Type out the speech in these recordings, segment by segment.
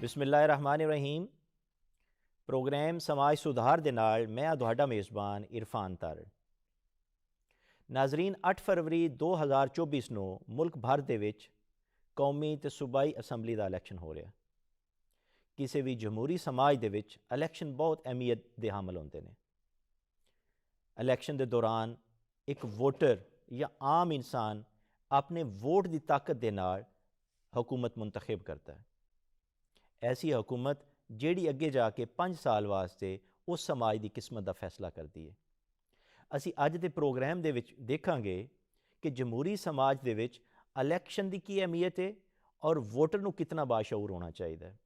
बिस्मिल्लाहिर्रहमानिर्रहीम। प्रोग्राम समाज सुधार दे नाल मैं तुहाडा मेज़बान इरफान तारड़। नाजरीन, 8 फरवरी 2024 ਨੂੰ ਮੁਲਕ ਭਰ ਦੇ ਵਿੱਚ ਕੌਮੀ ਤੇ ਸੂਬਾਈ ਅਸੈਂਬਲੀ ਦਾ ਇਲੈਕਸ਼ਨ ਹੋ ਰਿਹਾ। ਕਿਸੇ ਵੀ ਜਮਹੂਰੀ ਸਮਾਜ ਦੇ ਵਿੱਚ ਇਲੈਕਸ਼ਨ ਬਹੁਤ ਅਹਿਮੀਅਤ ਦੇ ਹਾਮਲ ਹੁੰਦੇ ਨੇ। ਇਲੈਕਸ਼ਨ ਦੇ ਦੌਰਾਨ ਇੱਕ ਵੋਟਰ ਜਾਂ ਆਮ ਇਨਸਾਨ ਆਪਣੇ ਵੋਟ ਦੀ ਤਾਕਤ ਦੇ ਨਾਲ हुकूमत मुंतखब करता है। ऐसी हुकूमत ਜਿਹੜੀ ਅੱਗੇ ਜਾ ਕੇ 5 ਸਾਲ ਵਾਸਤੇ ਉਸ ਸਮਾਜ ਦੀ ਕਿਸਮਤ ਦਾ ਫੈਸਲਾ ਕਰਦੀ ਹੈ। ਅਸੀਂ ਅੱਜ ਦੇ ਪ੍ਰੋਗਰਾਮ ਦੇ ਵਿੱਚ ਦੇਖਾਂਗੇ ਕਿ ਜਮਹੂਰੀ ਸਮਾਜ ਦੇ ਵਿੱਚ ਇਲੈਕਸ਼ਨ ਦੀ ਕੀ ਅਹਿਮੀਅਤ ਹੈ ਔਰ ਵੋਟਰ ਨੂੰ ਕਿਤਨਾ ਬਾਸ਼ਊਰ ਹੋਣਾ ਚਾਹੀਦਾ ਹੈ।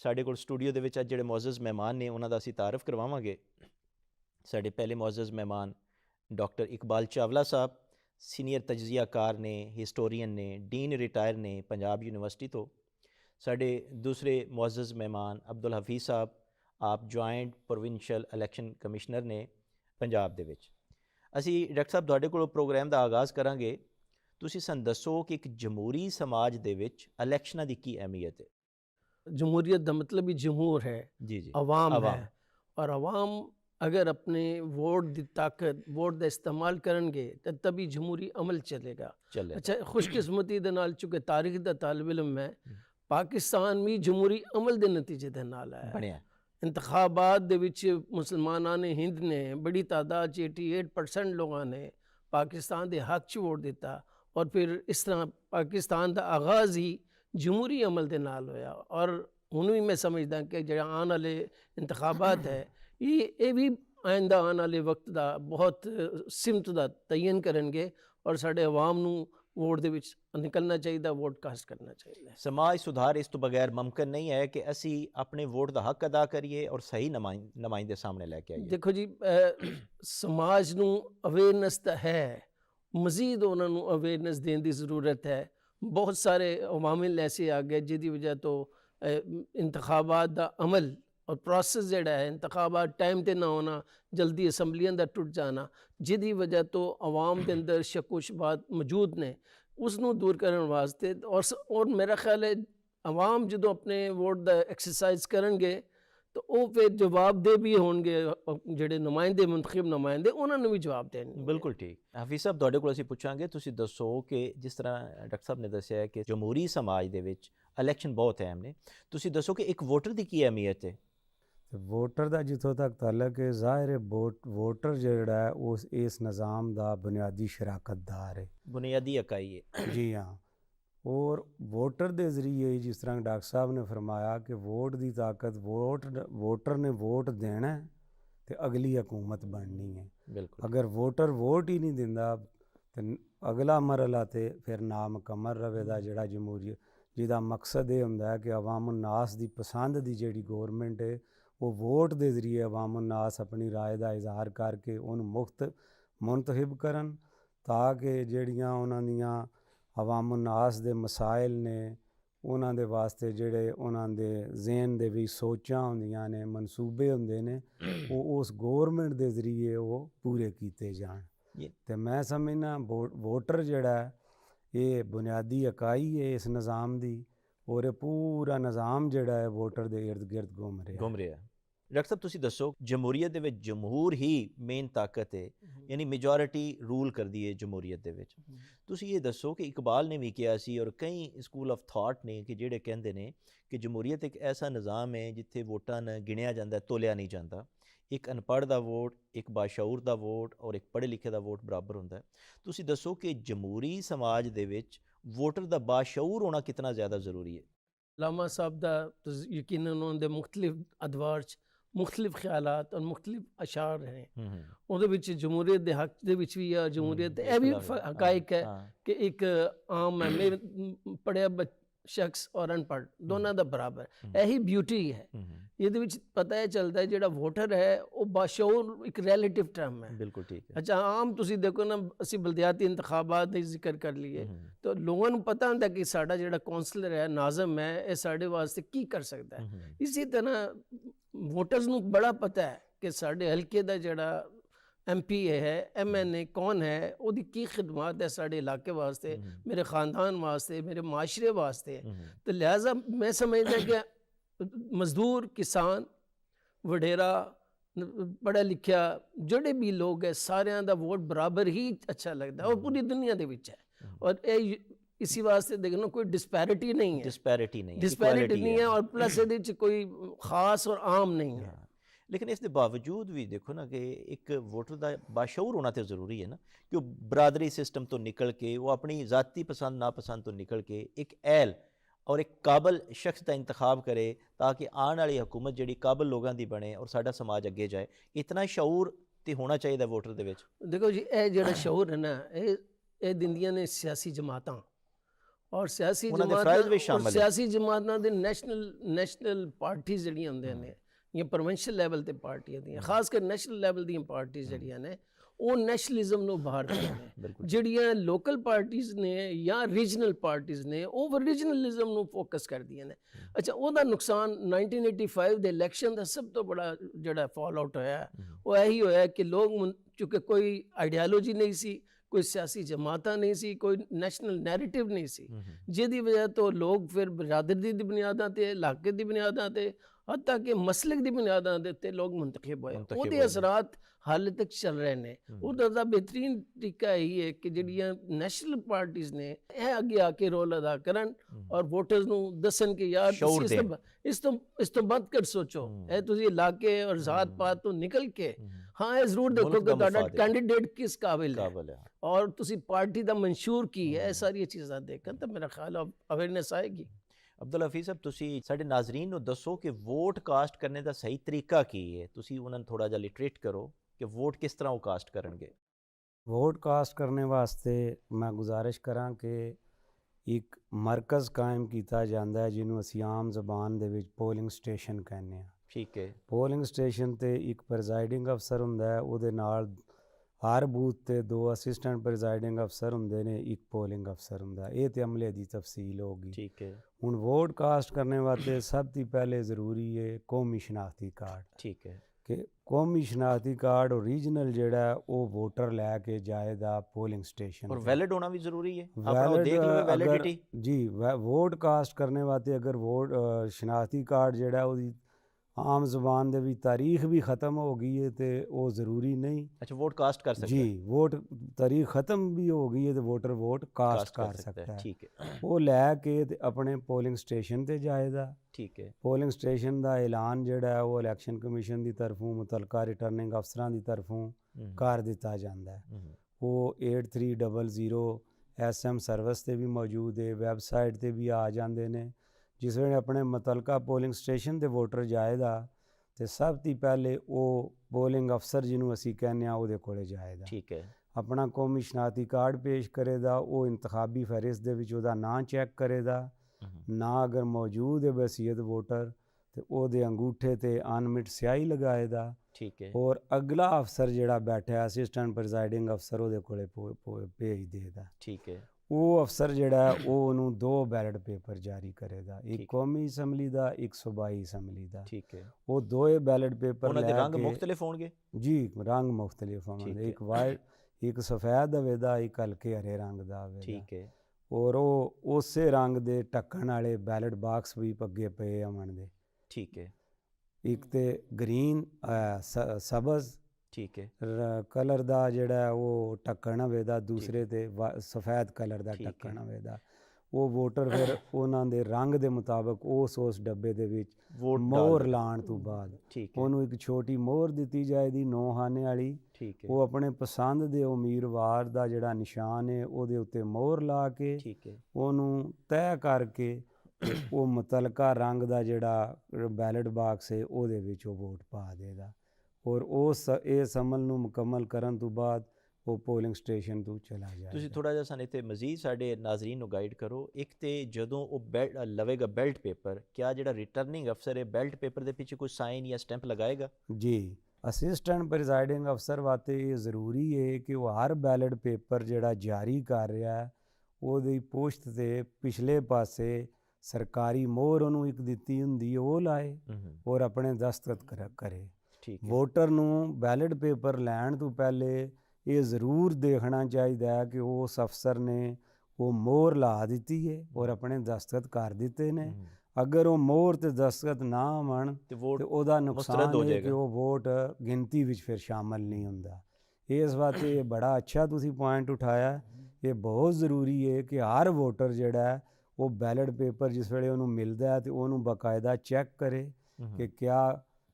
ਸਾਡੇ ਕੋਲ ਸਟੂਡੀਓ ਦੇ ਵਿੱਚ ਅੱਜ ਜਿਹੜੇ ਮੁਅੱਜ਼ਜ਼ ਮਹਿਮਾਨ ਨੇ ਉਹਨਾਂ ਦਾ ਅਸੀਂ ਤਾਰਫ ਕਰਵਾਵਾਂਗੇ। ਸਾਡੇ ਪਹਿਲੇ ਮੁਅੱਜ਼ਜ਼ ਮਹਿਮਾਨ ਡਾਕਟਰ ਇਕਬਾਲ ਚਾਵਲਾ ਸਾਹਿਬ ਸੀਨੀਅਰ ਤਜਜ਼ੀਆਕਾਰ ਨੇ, ਹਿਸਟੋਰੀਅਨ ਨੇ, ਡੀਨ ਰਿਟਾਇਰ ਨੇ ਪੰਜਾਬ ਯੂਨੀਵਰਸਿਟੀ ਤੋਂ। ਸਾਡੇ ਦੂਸਰੇ ਮੁਅੱਜ਼ਜ਼ ਮਹਿਮਾਨ ਅਬਦੁਲ ਹਫੀਜ਼ ਸਾਹਿਬ, ਆਪ ਜੁਆਇੰਟ ਪ੍ਰੋਵਿੰਸ਼ੀਅਲ ਇਲੈਕਸ਼ਨ ਕਮਿਸ਼ਨਰ ਨੇ ਪੰਜਾਬ ਦੇ ਵਿੱਚ। ਅਸੀਂ ਡਾਕਟਰ ਸਾਹਿਬ ਤੁਹਾਡੇ ਕੋਲੋਂ ਪ੍ਰੋਗਰਾਮ ਦਾ ਆਗਾਜ਼ ਕਰਾਂਗੇ। ਤੁਸੀਂ ਸਾਨੂੰ ਦੱਸੋ ਕਿ ਇੱਕ ਜਮਹੂਰੀ ਸਮਾਜ ਦੇ ਵਿੱਚ ਇਲੈਕਸ਼ਨਾਂ ਦੀ ਕੀ ਅਹਿਮੀਅਤ ਹੈ? जमहूरियत का मतलब ही जमहूर है, जी जी, अवाम है। और अवाम अगर अपने वोट की ताकत वोट का इस्तेमाल करेंगे तो तभी जमहूरी अमल चलेगा। अच्छा, खुशकिस्मती दे नाल चूंकि तारीख का तालिब इल्म है, पाकिस्तान भी जमहूरी अमल के नतीजे दे नाल आया। इंतखाबात दे विच मुसलमाना ने हिंद ने बड़ी तादाद 88% लोगों ने पाकिस्तान के हक च वोट दिता और फिर इस तरह पाकिस्तान का आगाज़ ही जमहूरी अमल के नाल होया। और हुण भी मैं समझदा कि जो आने वाले इंतखाबात है ये भी आइंदा आने वाले वक्त का बहुत सिमत का तयन करेंगे और साढ़े अवाम नूं वोट दे विच निकलना चाहिए, वोट कास्ट करना चाहिए। समाज सुधार इस तो बगैर मुमकिन नहीं है कि असी अपने वोट का हक अदा करिए और सही नुमाइंदे सामने लैके आइए। देखो जी, समाज नूं अवेयरनेस तो है, मजीद उन्होंने अवेयरनेस देने की ज़रूरत है। बहुत सारे अवामिल ऐसे आ गए जिसकी वजह तो इंतखाबात का अमल और प्रोसेस जोड़ा है, इंतखाबात टाइम पर ना होना, जल्दी असैम्बलियां का टुट जाना, जिसकी वजह तो अवाम के अंदर शक व शुबहात मौजूद ने, उसनों दूर करने वास्ते और मेरा ख्याल है अवाम जो अपने वोट का एक्सरसाइज करेंगे तो वो फिर जवाबदेह भी होंगे। ਜਿਹੜੇ ਨੁਮਾਇੰਦੇ ਮੁੰਤਖਬ ਨੁਮਾਇੰਦੇ ਉਹਨਾਂ ਨੂੰ ਵੀ ਜਵਾਬ ਦੇਣਗੇ। ਬਿਲਕੁਲ ਠੀਕ। ਹਫੀਜ਼ ਸਾਹਿਬ, ਤੁਹਾਡੇ ਕੋਲ ਅਸੀਂ ਪੁੱਛਾਂਗੇ, ਤੁਸੀਂ ਦੱਸੋ ਕਿ ਜਿਸ ਤਰ੍ਹਾਂ ਡਾਕਟਰ ਸਾਹਿਬ ਨੇ ਦੱਸਿਆ ਹੈ ਕਿ ਜਮਹੂਰੀ ਸਮਾਜ ਦੇ ਵਿੱਚ ਇਲੈਕਸ਼ਨ ਬਹੁਤ ਅਹਿਮ ਨੇ, ਤੁਸੀਂ ਦੱਸੋ ਕਿ ਇੱਕ ਵੋਟਰ ਦੀ ਕੀ ਅਹਿਮੀਅਤ ਹੈ? ਵੋਟਰ ਦਾ ਜਿੱਥੋਂ ਤੱਕ ਤਾਲੁਕ ਹੈ, ਜ਼ਾਹਿਰ ਹੈ ਵੋਟਰ ਜਿਹੜਾ ਹੈ ਉਸ ਇਸ ਨਿਜ਼ਾਮ ਦਾ ਬੁਨਿਆਦੀ ਸ਼ਰਾਕਤਦਾਰ ਹੈ, ਬੁਨਿਆਦੀ ਇਕਾਈ ਹੈ। ਜੀ ਹਾਂ। और वोटर के ज़रिए जिस तरह डॉक्टर साहब ने फरमाया कि वोट की ताकत वोटर ने वोट देना तो अगली हुकूमत बननी है। बिल्कुल। अगर वोटर वोट ही नहीं दिंदा तो अगला मरहला तो फिर नामुकम्मल रहेगा। जिहड़ा जमहूरी जिहदा मकसद ये हुंदा है कि अवामुन्नास की पसंद की जिहड़ी गौरमेंट है वो वोट के ज़रिए अवामुन्नास अपनी राय का इजहार करके उन्होंने मुफ्त मुंतखब करन ताकि जिहड़ियां उन्हां दियां अवामुन्नास दे मसाइल ने उन्हां दे वास्ते जिहड़े उन्हां दे ज़हन दे विच सोचां हुंदियां ने, मनसूबे हुंदे ने, वो उस गौरमेंट दे ज़रिए वो पूरे कीते जाण। ते मैं समझना वोटर जिहड़ा ये बुनियादी इकाई है इस निज़ाम दी और ये पूरा निज़ाम जिहड़ा है वोटर दे इर्द गिर्द घूम रहा। ਡਾਕਟਰ ਸਾਹਿਬ, ਤੁਸੀਂ ਦੱਸੋ, ਜਮਹੂਰੀਅਤ ਦੇ ਵਿੱਚ ਜਮਹੂਰ ਹੀ ਮੇਨ ਤਾਕਤ ਹੈ, ਯਾਨੀ ਮੈਜੋਰਿਟੀ ਰੂਲ ਕਰਦੀ ਹੈ ਜਮਹੂਰੀਅਤ ਦੇ ਵਿੱਚ। ਤੁਸੀਂ ਇਹ ਦੱਸੋ ਕਿ ਇਕਬਾਲ ਨੇ ਵੀ ਕਿਹਾ ਸੀ ਔਰ ਕਈ ਸਕੂਲ ਆਫ ਥਾਟ ਨੇ ਕਿ ਜਿਹੜੇ ਕਹਿੰਦੇ ਨੇ ਕਿ ਜਮਹੂਰੀਅਤ ਇੱਕ ਐਸਾ ਨਿਜ਼ਾਮ ਹੈ ਜਿੱਥੇ ਵੋਟਾਂ ਨੂੰ ਗਿਣਿਆ ਜਾਂਦਾ, ਤੋਲਿਆ ਨਹੀਂ ਜਾਂਦਾ। ਇੱਕ ਅਨਪੜ੍ਹ ਦਾ ਵੋਟ, ਇੱਕ ਬਾਸ਼ਊਰ ਦਾ ਵੋਟ ਔਰ ਇੱਕ ਪੜ੍ਹੇ ਲਿਖੇ ਦਾ ਵੋਟ ਬਰਾਬਰ ਹੁੰਦਾ ਹੈ। ਤੁਸੀਂ ਦੱਸੋ ਕਿ ਜਮਹੂਰੀ ਸਮਾਜ ਦੇ ਵਿੱਚ ਵੋਟਰ ਦਾ ਬਾਸ਼ਊਰ ਹੋਣਾ ਕਿਤਨਾ ਜ਼ਿਆਦਾ ਜ਼ਰੂਰੀ ਹੈ? लामा साहब का यकीनन उन्होंने मुख्तलिफ अदवार मुख्तलिफ ख्यालात और मुख्तलिफ अशार हैं। ਉਹਦੇ ਵਿੱਚ ਜਮਹੂਰੀਅਤ ਦੇ ਹੱਕ ਦੇ ਵਿੱਚ ਵੀ ਆ, ਜਮਹੂਰੀਅਤ ਇਹ ਵੀ ਹਕਾਇਕ ਹੈ ਕਿ ਇੱਕ ਆਮ ਹੈ, ਮੇਰੇ ਪੜ੍ਹਿਆ ਸ਼ਖਸ ਔਰ ਅਨਪੜ੍ਹ ਦੋਨਾਂ ਦਾ ਬਰਾਬਰ, ਇਹੀ ਬਿਊਟੀ ਹੈ। ਇਹਦੇ ਵਿੱਚ ਪਤਾ ਇਹ ਚੱਲਦਾ ਹੈ ਜਿਹੜਾ ਵੋਟਰ ਹੈ ਉਹ ਬਾਸ਼ਊਰ ਇੱਕ ਰਿਲੇਟਿਵ ਟਰਮ ਹੈ। ਬਿਲਕੁਲ ਠੀਕ ਹੈ। ਅੱਛਾ, ਆਮ ਤੁਸੀਂ ਦੇਖੋ ਨਾ, ਅਸੀਂ ਬਲਦਿਆਤੀ ਇੰਤਖਾਬਾਤ ਦਾ ਜ਼ਿਕਰ ਕਰ ਲਈਏ ਤਾਂ ਲੋਕਾਂ ਨੂੰ ਪਤਾ ਹੁੰਦਾ ਕਿ ਸਾਡਾ ਜਿਹੜਾ ਕੌਂਸਲਰ ਹੈ, ਨਾਜ਼ਮ ਹੈ, ਇਹ ਸਾਡੇ ਵਾਸਤੇ ਕੀ ਕਰ ਸਕਦਾ ਹੈ। ਇਸੇ ਤਰ੍ਹਾਂ ਵੋਟਰਸ ਨੂੰ ਬੜਾ ਪਤਾ ਹੈ ਕਿ ਸਾਡੇ ਹਲਕੇ ਦਾ ਜਿਹੜਾ MP है, MNA कौन है, ਉਹਦੀ ਕੀ ਖਿਦਮਤ ਹੈ ਸਾਡੇ ਇਲਾਕੇ ਵਾਸਤੇ, ਮੇਰੇ ਖਾਨਦਾਨ ਵਾਸਤੇ, ਮੇਰੇ ਮਾਸ਼ਰੇ ਵਾਸਤੇ। तो लिहाजा मैं समझदा कि मजदूर किसान वडेरा पढ़िया लिखिया ਜਿਹੜੇ भी लोग है ਸਾਰਿਆਂ ਦਾ ਵੋਟ ਬਰਾਬਰ ਹੀ ਅੱਛਾ ਲੱਗਦਾ ਔਰ ਪੂਰੀ ਦੁਨੀਆ ਦੇ ਵਿੱਚ ਹੈ ਔਰ ਇਹ इसी वास्ते देखना कोई डिस्पैरिटी नहीं है, डिस्पैरिटी नहीं है और प्लस ये कोई खास और आम नहीं है। लेकिन इस दे बावजूद भी देखो ना कि एक वोटर का बाशऊर होना तो ज़रूरी है ना कि वो बरादरी सिस्टम तो निकल के वो अपनी ज़ाती पसंद नापसंद तो निकल के एक अहल और एक काबल शख्स का इंतखाब करे ताकि आने वाली हुकूमत जी काबल लोगों की बने और साडा समाज अगे जाए। इतना शऊर तो होना चाहिए वोटर दे विच। देखो जी ये जो शऊर है ना ये दिंदियां ने सियासी जमातां और सियासी जमातां दे नैशनल पार्टीज जिहड़ियां हुंदियां ने या प्रोविंशियल लैवल ते पार्टियां दी खास कर नैशनल लैवल दी पार्टीज जिहड़ियां ने वो नैशनलिज्म नूं बाहर करदे ने। जिहड़ियां लोकल पार्टीज ने या रीजनल पार्टीज ने वो रीजनलिज्म नूं फोकस करदियां ने। अच्छा ਉਹਦਾ ਨੁਕਸਾਨ 1985 ਦੇ ਇਲੈਕਸ਼ਨ ਦਾ ਸਭ ਤੋਂ ਬੜਾ ਜਿਹੜਾ ਫਾਲ ਆਊਟ ਹੋਇਆ ਉਹ ਇਹੀ ਹੋਇਆ ਕਿ ਲੋਕ ਚੁੱਕੇ ਕੋਈ ਆਈਡੀਓਲੋਜੀ ਨਹੀਂ ਸੀ, कोई सियासी जमात नहीं सी, कोई नैशनल नैरेटिव नहीं सी, जिहदी वजह तो लोग फिर बरादरी की बुनियादां ते इलाके की बुनियादां ते हत्ता कि मसलक की बुनियादां दे उत्ते लोग मुंतखब होए। उहदे असरात हाल तक चल रहे हैं। उहदा बेहतरीन तरीका यही है कि जिहड़ियां नैशनल पार्टीज ने यह अगे आके रोल अदा करन और वोटर्स नूं दसन कि यार इस तो बद कर सोचो, ए तुसीं इलाके और जात पात तो निकल के हाँ ये जरूर देखो कि तुहाडा कैंडीडेट किस काबिल है और तुसी पार्टी दा मंशूर की है। सारी चीज़ां देखन तो मेरा ख्याल अवेयरनेस आएगी। अब्दुल हफीज़ साहब तुसी साडे नाज़रीन नूं दसो कि वोट कास्ट करने का सही तरीका की है, तुसी उन्हां नूं थोड़ा जिहा लिटरेट करो कि वोट किस तरह वो कास्ट करनगे। वोट कास्ट करने वास्ते मैं गुजारिश करां कि एक मरकज़ कायम किया जाता है जिन्हों असीं आम जबान दे विच पोलिंग स्टेशन कहने हैं। ठीक है। पोलिंग स्टेशन ते एक प्रिजाइडिंग अफसर हुंदा है, उहदे नाल हर बूथ ते 2 असिस्टेंट प्रिजाइडिंग अफसर हुंदे ने, एक पोलिंग अफसर हुंदा। ये तो अमले दी तफसील होगी। ठीक है। हुण वोट कास्ट करने वास्ते सब तो पहले ज़रूरी है कौमी शनाख्ती कार्ड। ठीक है। कि कौमी शनाख्ती कार्ड ओरिजिनल जिहड़ा वो वोटर लैके जाएगा पोलिंग स्टेशन और वैलिड होना भी ज़रूरी है। वैलिडिटी जी वोट कास्ट करने वास्ते अगर वोट शनाख्ती कार्ड जिहड़ा ओहदी आम जबान दे भी तारीख भी ख़त्म हो गई है तो वो ज़रूरी नहीं। अच्छा वोट कास्ट कर सकते जी वोट तारीख ख़त्म भी हो गई है तो वोटर वोट कास्ट कर सकता है। ठीक है। वो लैके अपने पोलिंग स्टेशन ते जाएगा। ठीक है। पोलिंग स्टेशन का ऐलान जिहड़ा वो इलैक्शन कमीशन की तरफों मुतलका रिटर्निंग अफसरां की तरफों कर दिता जाता है। वो 8300 SM सर्विस ते भी मौजूद है, वैबसाइट ते भी आ जाते हैं। जिस वे अपने मुतलका पोलिंग स्टेशन ते वोटर जाएगा तो सब तो पहले वो पोलिंग अफसर जिन्हों असी कहने वो कोले जाएगा। ठीक है। अपना कौमी शनाख्ती कार्ड पेश करेगा, वो इंतखाबी फहरिस्त दे विच उहदा नाम चैक करेगा, ना अगर मौजूद है वसीयत वोटर तो वो अंगूठे ते अनमिट स्याही लगाएगा। ठीक है। और अगला अफसर जिहड़ा बैठा असिस्टेंट प्रिजाइडिंग अफसर वो कोले भेज देगा। ठीक है। वो अफसर जिहड़ा वो उन्होंने 2 बैलेट पेपर जारी करेगा, एक कौमी असैम्बली का एक सूबाई असैम्बली का। ठीक है। वो 2 बैलेट पेपर उन्हां दे रंग मुख्तलिफ होंगे जी, रंग मुख्तलिफ होंगे, एक वाइट एक सफ़ेद आवेगा, एक हल्के हरे रंग का आवेगा। ठीक है। और वो उस रंग के ढक्कन वाले बैलेट बाक्स भी अगे पे अमन दे। ठीक है। एक तो ग्रीन सबज ठीक है कलर का जिहड़ा वो ढक्कन होवेगा, दूसरे ते सफ़ेद कलर का ढक्कन होवेगा। वो वोटर फिर उन्हां दे रंग के मुताबिक उस डब्बे दे विच मोहर लाण तो बाद उन्होंने एक छोटी मोहर दी जाएगी 9 खाने वाली। ठीक है। वो अपने पसंद के उम्मीदवार का जिहड़ा निशान है उहदे उत्ते मोहर ला के उन्होंने तय करके वो मुतलका रंग का जिहड़ा बैलेट बाक्स है उहदे विच वो वोट पा देगा। और उस इस अमल नूं मुकम्मल करन तो बाद वो पोलिंग स्टेशन तो चला जाए। तुसीं थोड़ा जिहा सानूं इत्थे मजीद साडे नाज़रीन नूं गाइड करो। एक तो जदों वो लवेगा बेल्ट पेपर, क्या जिहड़ा रिटर्निंग अफसर है बेल्ट पेपर के पीछे कोई साइन या स्टैंप लगाएगा? जी असिस्टेंट प्रिजाइडिंग अफसर वास्ते ये ज़रूरी है कि वो हर बैलेट पेपर जिहड़ा जारी कर रहा है वो पोस्ट से पिछले पासे सरकारी मोहर उन्होंने एक दिती हुंदी वो लाए और अपने दस्तखत करे। वोटर नूं बैलेट पेपर लैण तो पहले ये ज़रूर देखना चाहिए कि उस अफसर ने वो मोहर ला दी है और अपने दस्तखत कर दिते ने। ਅਗਰ ਉਹ ਮੋਹਰ ਤੇ ਦਸਤਖਤ ਨਾ ਹੋਣ ਤੇ ਵੋਟ ਤੇ ਉਹਦਾ ਮੁਸਤਰਦ ਨੁਕਸਾਨ ਹੋ ਹੈ ਕਿ ਜਾਏਗਾ। ਉਹ ਵੋਟ ਗਿਣਤੀ ਵਿੱਚ ਫਿਰ ਸ਼ਾਮਲ ਨਹੀਂ ਹੁੰਦਾ। ਇਸ ਵਾਸਤੇ ਇਹ ਬੜਾ ਅੱਛਾ ਤੁਸੀਂ ਪੁਆਇੰਟ ਉਠਾਇਆ। ਇਹ ਬਹੁਤ ਜ਼ਰੂਰੀ ਹੈ ਕਿ ਹਰ ਵੋਟਰ ਜਿਹੜਾ ਹੈ ਉਹ ਬੈਲਟ ਪੇਪਰ ਜਿਸ ਵੇਲੇ ਉਹਨੂੰ ਮਿਲਦਾ ਹੈ ਤੇ ਉਹਨੂੰ ਬਾਕਾਇਦਾ ਚੈੱਕ ਕਰੇ ਕਿ ਕਿਆ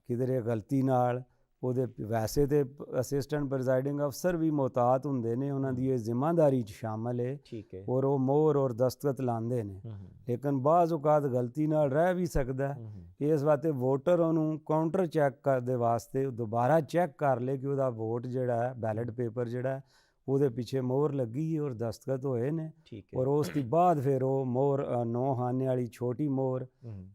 ਕਿਧਰੇ ਗਲਤੀ ਨਾਲ ਉਹਦੇ ਵੈਸੇ ਤੇ ਅਸਿਸਟੈਂਟ ਪ੍ਰੈਜ਼ਾਈਡਿੰਗ ਅਫਸਰ ਵੀ ਮੁਹਤਾਤ ਹੁੰਦੇ ਨੇ, ਉਹਨਾਂ ਦੀ ਇਹ ਜ਼ਿੰਮੇਵਾਰੀ 'ਚ ਸ਼ਾਮਲ ਹੈ ਔਰ ਉਹ ਮੋਹਰ ਔਰ ਦਸਤਖਤ ਲਾਉਂਦੇ ਨੇ, ਲੇਕਿਨ ਬਾਜ਼ ਔਕਾਤ ਗਲਤੀ ਨਾਲ ਰਹਿ ਵੀ ਸਕਦਾ। ਇਸ ਵਾਸਤੇ ਵੋਟਰ ਉਹਨੂੰ ਕਾਊਂਟਰ ਚੈੱਕ ਕਰਦੇ ਵਾਸਤੇ ਦੁਬਾਰਾ ਚੈੱਕ ਕਰ ਲੇ ਕਿ ਉਹਦਾ ਵੋਟ ਜਿਹੜਾ ਹੈ ਬੈਲਟ ਪੇਪਰ ਜਿਹੜਾ ਹੈ ਉਹਦੇ ਪਿੱਛੇ ਮੋਹਰ ਲੱਗੀ ਔਰ ਦਸਤਖਤ ਹੋਏ ਨੇ, ਔਰ ਉਸ ਤੋਂ ਬਾਅਦ ਫਿਰ ਉਹ ਮੋਹਰ 9 ਖਾਨੇ ਵਾਲੀ ਛੋਟੀ ਮੋਹਰ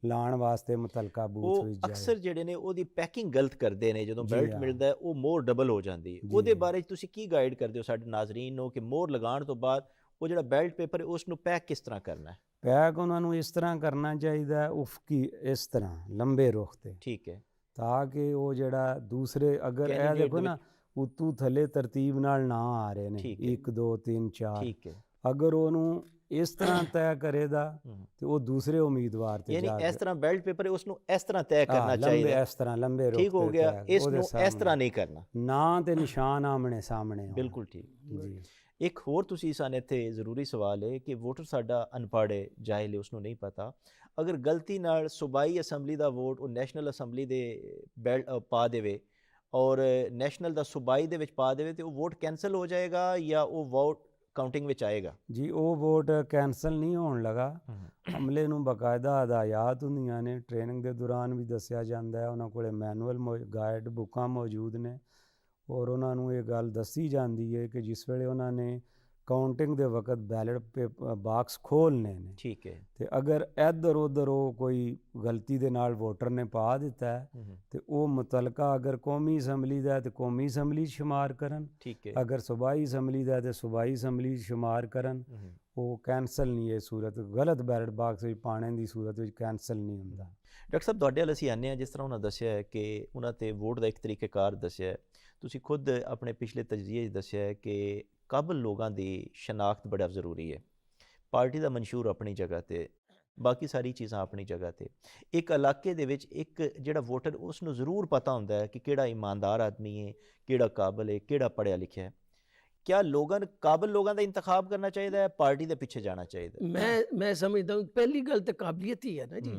ਲਾਉਣ ਵਾਸਤੇ ਮੁਤਲਕਾ ਬੂਥ ਵਿੱਚ ਜਾਏ। ਅਕਸਰ ਜਿਹੜੇ ਨੇ ਉਹਦੀ ਪੈਕਿੰਗ ਗਲਤ ਕਰਦੇ ਨੇ, ਜਦੋਂ ਬੈਲਟ ਮਿਲਦਾ ਉਹ ਮੋਹਰ ਡਬਲ ਹੋ ਜਾਂਦੀ ਹੈ। ਉਹਦੇ ਬਾਰੇ ਤੁਸੀਂ ਕੀ ਗਾਈਡ ਕਰਦੇ ਹੋ ਸਾਡੇ ਨਾਜ਼ਰੀਨ ਨੂੰ ਕਿ ਮੋਹਰ ਲਗਾਉਣ ਤੋਂ ਬਾਅਦ ਉਹ ਜਿਹੜਾ ਬੈਲਟ ਪੇਪਰ ਹੈ ਉਸ ਨੂੰ ਪੈਕ ਕਿਸ ਤਰ੍ਹਾਂ ਕਰਨਾ ਹੈ? ਪੈਕ ਉਹਨਾਂ ਨੂੰ ਇਸ ਤਰ੍ਹਾਂ ਕਰਨਾ ਚਾਹੀਦਾ ਹੈ ਉਫਕੀ ਇਸ ਤਰ੍ਹਾਂ ਲੰਬੇ ਰੁਖ ਤੇ, ਠੀਕ ਹੈ, ਤਾਂ ਕਿ ਉਹ ਜਿਹੜਾ ਦੂਸਰੇ ਅਗਰ ਇਹ ਦੇਖੋ ਨਾ ਉੱਤੋਂ ਥੱਲੇ ਤਰਤੀਬ ਨਾਲ ਨਾ ਆ ਰਹੇ ਨੇ 1 2 3 4, ਠੀਕ ਹੈ, ਅਗਰ ਉਹਨੂੰ ਇਸ ਤਰ੍ਹਾਂ ਤੈਅ ਕਰੇਗਾ ਤੇ ਉਹ ਦੂਸਰੇ ਉਮੀਦਵਾਰ ਤੇ ਯਾਨੀ ਇਸ ਤਰ੍ਹਾਂ ਬੈਲਟ ਪੇਪਰ ਉਸ ਨੂੰ ਇਸ ਤਰ੍ਹਾਂ ਤੈਅ ਕਰਨਾ ਚਾਹੀਦਾ, ਇਸ ਤਰ੍ਹਾਂ ਲੰਬੇ ਰੁਖ, ਠੀਕ ਹੋ ਗਿਆ, ਇਸ ਨੂੰ ਇਸ ਤਰ੍ਹਾਂ ਨਹੀਂ ਕਰਨਾ, ਨਾ ਤੇ ਨਿਸ਼ਾਨ ਆਮਣੇ ਸਾਹਮਣੇ। ਬਿਲਕੁਲ ਠੀਕ ਜੀ। ਇੱਕ ਹੋਰ ਤੁਸੀਂ ਸਾਨੂੰ ਇੱਥੇ ਜ਼ਰੂਰੀ ਸਵਾਲ ਹੈ ਕਿ ਵੋਟਰ ਸਾਡਾ ਅਨਪੜ੍ਹ ਹੈ, ਜਾਹਿਲ ਹੈ, ਉਸਨੂੰ ਨਹੀਂ ਪਤਾ, ਅਗਰ ਗਲਤੀ ਨਾਲ ਸੂਬਾਈ ਅਸੈਂਬਲੀ ਦਾ ਵੋਟ ਉਹ ਨੈਸ਼ਨਲ ਅਸੈਂਬਲੀ ਦੇ ਪਾ ਦੇਵੇ ਔਰ ਨੈਸ਼ਨਲ ਦਾ ਸੂਬਾਈ ਦੇ ਵਿੱਚ ਪਾ ਦੇਵੇ ਤੇ ਉਹ ਵੋਟ ਕੈਂਸਲ ਹੋ ਜਾਏਗਾ ਜਾਂ ਉਹ ਵੋਟ ਕਾਊਂਟਿੰਗ ਵਿੱਚ ਆਏਗਾ? ਜੀ ਉਹ ਵੋਟ ਕੈਂਸਲ ਨਹੀਂ ਹੋਣ ਲੱਗਾ। ਅਮਲੇ ਨੂੰ ਬਾਕਾਇਦਾ ਹਦਾਇਤ ਹੁੰਦੀਆਂ ਨੇ, ਟ੍ਰੇਨਿੰਗ ਦੇ ਦੌਰਾਨ ਵੀ ਦੱਸਿਆ ਜਾਂਦਾ ਹੈ, ਉਹਨਾਂ ਕੋਲ ਮੈਨੂਅਲ ਗਾਈਡ ਬੁੱਕਾਂ ਮੌਜੂਦ ਨੇ ਔਰ ਉਹਨਾਂ ਨੂੰ ਇਹ ਗੱਲ ਦੱਸੀ ਜਾਂਦੀ ਹੈ ਕਿ ਜਿਸ ਵੇਲੇ ਉਹਨਾਂ ਨੇ ਕਾਊਂਟਿੰਗ ਦੇ ਵਕਤ ਬੈਲਟ ਬਾਕਸ ਖੋਲ੍ਹਣੇ ਨੇ, ਠੀਕ ਹੈ, ਤੇ ਅਗਰ ਇੱਧਰ ਉੱਧਰ ਉਹ ਕੋਈ ਗਲਤੀ ਦੇ ਨਾਲ ਵੋਟਰ ਨੇ ਪਾ ਦਿੱਤਾ ਹੈ ਤੇ ਉਹ ਮੁਤਲਕਾ ਅਗਰ ਕੌਮੀ ਅਸੈਂਬਲੀ ਦਾ ਤੇ ਕੌਮੀ ਅਸੈਂਬਲੀ 'ਚ ਸ਼ੁਮਾਰ ਕਰਨ, ਠੀਕ ਹੈ, ਅਗਰ ਸੂਬਾਈ ਅਸੈਂਬਲੀ ਦਾ ਤੇ ਸੂਬਾਈ ਅਸੈਂਬਲੀ 'ਚ ਸ਼ੁਮਾਰ ਕਰਨ, ਉਹ ਕੈਂਸਲ ਨਹੀਂ, ਇਹ ਸੂਰਤ ਗਲਤ ਬੈਲਟ ਬਾਕਸ ਵਿੱਚ ਪਾਣੇ ਦੀ ਸੂਰਤ ਵਿੱਚ ਕੈਂਸਲ ਨਹੀਂ ਹੁੰਦਾ। ਡਾਕਟਰ ਸਾਹਿਬ ਤੁਹਾਡੇ ਵੱਲ ਅਸੀਂ ਆਉਂਦੇ ਹਾਂ, ਜਿਸ ਤਰ੍ਹਾਂ ਉਹਨਾਂ ਦੱਸਿਆ ਹੈ ਕਿ ਉਹਨਾਂ 'ਤੇ ਵੋਟ ਦਾ ਇੱਕ ਤਰੀਕੇਕਾਰ ਦੱਸਿਆ ਹੈ, ਤੁਸੀਂ ਖੁਦ ਆਪਣੇ ਪਿਛਲੇ ਤਜਜ਼ੀਏ 'ਚ ਦੱਸਿਆ ਹੈ ਕਿ ਕਾਬਲ ਲੋਕਾਂ ਦੀ ਸ਼ਨਾਖਤ ਬੜਾ ਜ਼ਰੂਰੀ ਹੈ, ਪਾਰਟੀ ਦਾ ਮਨਸ਼ੂਰ ਆਪਣੀ ਜਗ੍ਹਾ 'ਤੇ, ਬਾਕੀ ਸਾਰੀ ਚੀਜ਼ਾਂ ਆਪਣੀ ਜਗ੍ਹਾ 'ਤੇ, ਇੱਕ ਇਲਾਕੇ ਦੇ ਵਿੱਚ ਇੱਕ ਜਿਹੜਾ ਵੋਟਰ ਉਸ ਨੂੰ ਜ਼ਰੂਰ ਪਤਾ ਹੁੰਦਾ ਹੈ ਕਿ ਕਿਹੜਾ ਇਮਾਨਦਾਰ ਆਦਮੀ ਹੈ, ਕਿਹੜਾ ਕਾਬਲ ਹੈ, ਕਿਹੜਾ ਪੜ੍ਹਿਆ ਲਿਖਿਆ ਹੈ। क्या काबिल लोगों का इंतखाब करना चाहिए, पार्टी के पीछे जाना चाहिए? मैं समझता हूँ पहली गल तो काबलियत ही है ना जी।